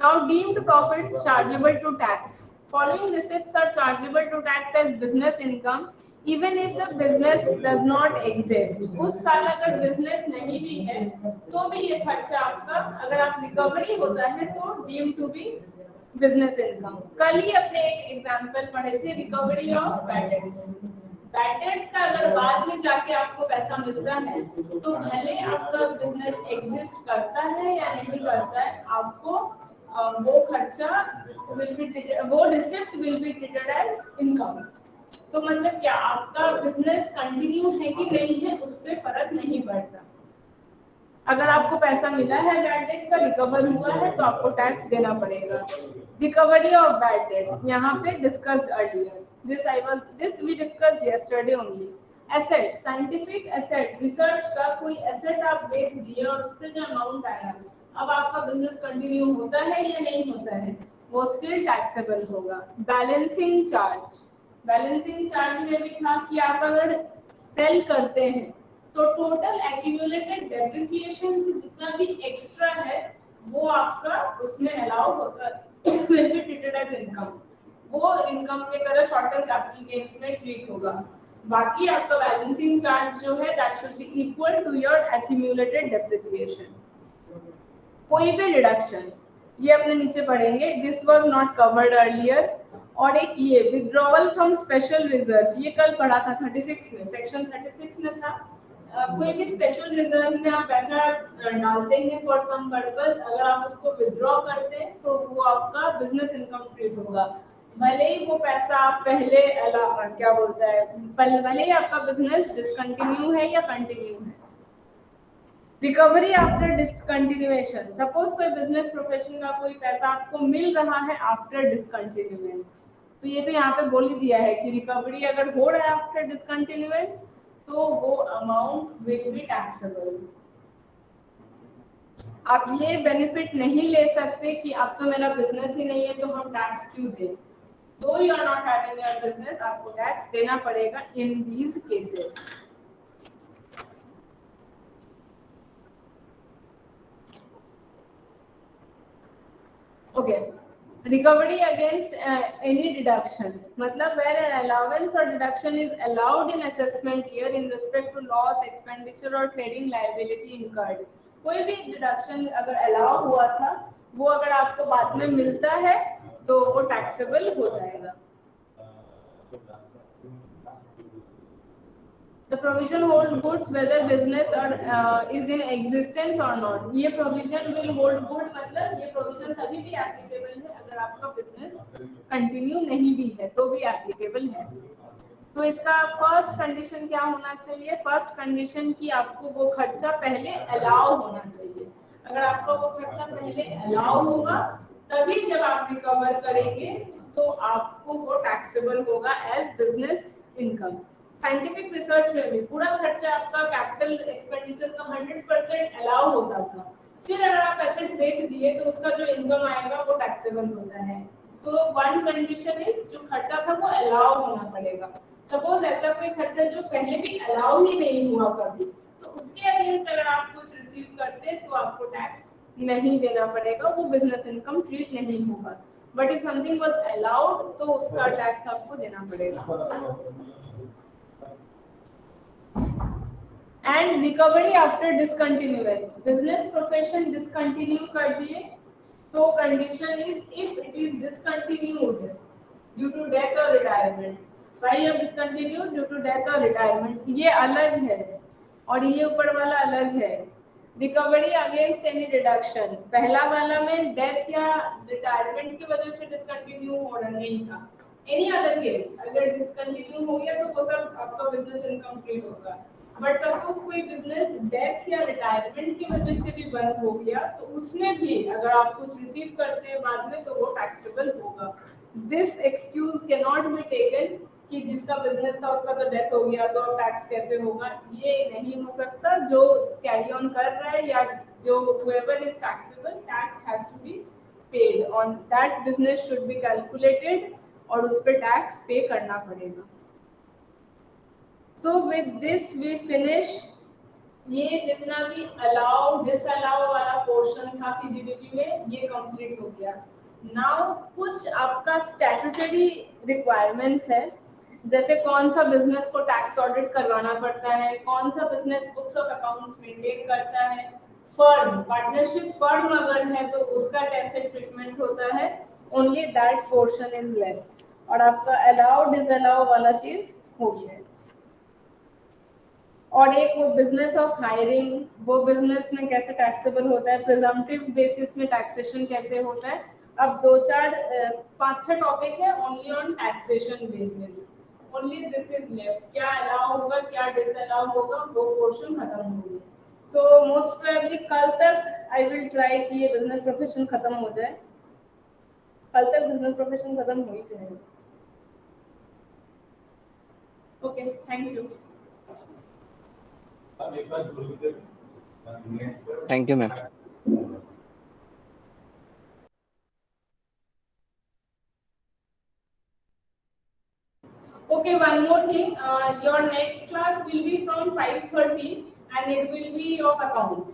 [SPEAKER 1] now deemed profit chargeable to tax, following receipts are chargeable to tax as business income even if the business does not exist. उस साल अगर बिजनेस नहीं भी है तो भी ये खर्चा आपका, अगर आप रिकवरी होता है तो deemed to be business income. कल ही अपने एक एग्जांपल पढ़े थे recovery of bad debts. Bad debts का अगर बाद में जाके आपको पैसा मिलता है तो भले आपका बिजनेस एग्जिस्ट करता है या नहीं करता है, आपको वो खर्चा वो receipt will be treated as income. तो मतलब क्या आपका बिजनेस कंटिन्यू है कि नहीं है उस पर फर्क नहीं पड़ता। अगर आपको पैसा मिला है बैड डेट का, रिकवर हुआ है तो आपको टैक्स देना पड़ेगा। रिकवरी ऑफ बैड डेट्स यहाँ पे discussed earlier, this we discussed yesterday only. Asset, scientific asset, research का कोई एसेट आप बेच दिए और उससे जो अमाउंट आया, अब आपका बिजनेस कंटिन्यू होता है या नहीं होता है, वो स्टिल टैक्सेबल होगा। बैलेंसिंग चार्ज, बैलेंसिंग चार्ज में भी था कि आप अगर सेल करते हैं तो टोटल एक्यूमुलेटेड डेप्रिसिएशन से जितना भी एक्स्ट्रा है वो आपका उसमें अलाउ होता है, will be treated as income. वो इनकम के तरह शॉर्ट टर्म कैपिटल गेन्स में ट्रीट होगा। बाकी आपका बैलेंसिंग चार्ज जो है that should be equal to your accumulated depreciation. कोई भी डिडक्शन ये अपने नीचे पढ़ेंगे, this was not covered earlier. और एक ये विथड्रॉवल फ्रॉम स्पेशल रिजर्व, ये कल पढ़ा था 36 में, सेक्शन 36 में था। कोई भी स्पेशल रिजर्व में आप पैसा डालते हैं फॉर सम पर्पस, अगर आप उसको विथड्रॉ करते हैं तो वो आपका बिजनेस इनकम ट्रीट होगा। भले ही वो पैसा आप पहले क्या बोलता है, भले ही आपका बिजनेस डिसकंटिन्यू है या कंटिन्यू है। रिकवरी आफ्टर डिसकंटिन्यूएशन, सपोज कोई बिजनेस प्रोफेशन का कोई पैसा आपको मिल रहा है आफ्टर डिसकंटिन्यूएंस, तो ये तो यहाँ पे बोल ही दिया है कि रिकवरी अगर हो रहा है आफ्टर डिसकंटिन्यूएंस तो वो अमाउंट विल बी टैक्सेबल। आप ये बेनिफिट नहीं ले सकते कि अब तो मेरा बिजनेस ही नहीं है तो हम टैक्स क्यों दें। Though you are not having your business, आपको टैक्स देना पड़ेगा in these cases. Okay, recovery against any deduction, मतलब where an allowance or deduction is allowed in assessment year in respect to loss, expenditure or trading liability incurred। कोई भी deduction अगर allow हुआ था वो अगर आपको बाद में मिलता है तो वो taxable हो जाएगा। The provision hold goods whether business or is in existence or not। ये provision will hold good, मतलब ये provision तभी भी applicable है अगर आपका business continue नहीं भी है तो भी applicable है। तो इसका फर्स्ट कंडीशन क्या होना चाहिए? फर्स्ट कंडीशन कि आपको वो खर्चा पहले अलाउ होना चाहिए। अगर आपका वो खर्चा पहले अलाउ होगा तभी जब आप रिकवर करेंगे तो आपको वो टैक्सेबल होगा as business income. Scientific research में भी पूरा खर्चा आपका कैपिटल एक्सपेंडिचर का 100% अलाउ होता था, फिर अगर आप एसेट बेच दिए तो उसका जो इनकम आएगा वो टैक्सेबल होता है। तो वन कंडीशन इज जो खर्चा था वो अलाउ होना पड़ेगा। सपोज ऐसा कोई खर्चा जो पहले भी अलाउ ही नहीं हुआ कभी, तो उसके अगेंस्ट अगर आप कुछ रिसीव करते हैं तो आपको टैक्स नहीं देना पड़ेगा, वो बिजनेस इनकम ट्रीट नहीं होगा। But if something was allowed तो उसका टैक्स आपको देना पड़ेगा। And recovery after discontinuance, business profession discontinue कर दिए तो condition is if it is discontinued due to death और रिटायरमेंट। भाई अब डिसकंटिन्यू ड्यू टू डेथ और रिटायरमेंट, ये अलग है और ये ऊपर वाला अलग है। रिकवरी अगेंस्ट एनी डिडक्शन, पहला वाला में डेथ या रिटायरमेंट की वजह से डिसकंटिन्यू होना नहीं था। एनी अदर केस अगर डिसकंटिन्यू हो गया तो वो सब आपका बिजनेस इनकम्प्लीट होगा। बट सपोज कोई बिजनेस डेथ या रिटायरमेंट की वजह से भी बंद हो गया तो उसमें भी अगर आप कुछ रिसीव करते हैं बाद में तो वो टैक्सेबल होगा। This excuse can not be taken कि जिसका बिजनेस था उसका तो डेथ हो गया तो अब टैक्स कैसे होगा, ये नहीं हो सकता। जो कैरी ऑन कर रहा है या जो whoever is taxable, tax has to be paid on that business should be calculated और उस पर टैक्स पे करना पड़ेगा। So with this we finish ये जितना भी अलाउ डिसअलाउ वाला पोर्शन था पीजीडीपी में ये कंप्लीट हो गया। नाउ कुछ आपका स्टैट्यूटरी रिक्वायरमेंट्स है, जैसे कौन सा बिजनेस को टैक्स ऑडिट करवाना पड़ता है, कौन सा business books of accounts maintain करता है, फर्म पार्टनरशिप फर्म अगर है तो उसका कैसे ट्रीटमेंट होता है, only that portion is left और आपका अलाउ डिसअलाउ वाला चीज हो गया है। और एक वो बिजनेस ऑफ हायरिंग, वो बिजनेस में कैसे टैक्सेबल होता है, प्रिजम्पटिव बेसिस में टैक्सेशन कैसे होता है। अब दो चार पांच छह टॉपिक है only on taxation basis, only this is left, क्या अलाउ होगा क्या डिसअलाउ होगा वो पोर्शन खत्म हो गया। सो मोस्ट प्रोबेबली कल तक आई विल ट्राई कि ये बिजनेस प्रोफेशन खत्म हो जाए, कल तक बिजनेस प्रोफेशन खत्म हो ही जाएगा। Okay, thank you.
[SPEAKER 2] Thank you ma'am.
[SPEAKER 1] Okay, one more thing. Your next class will be from 5:30 and it will be of accounts.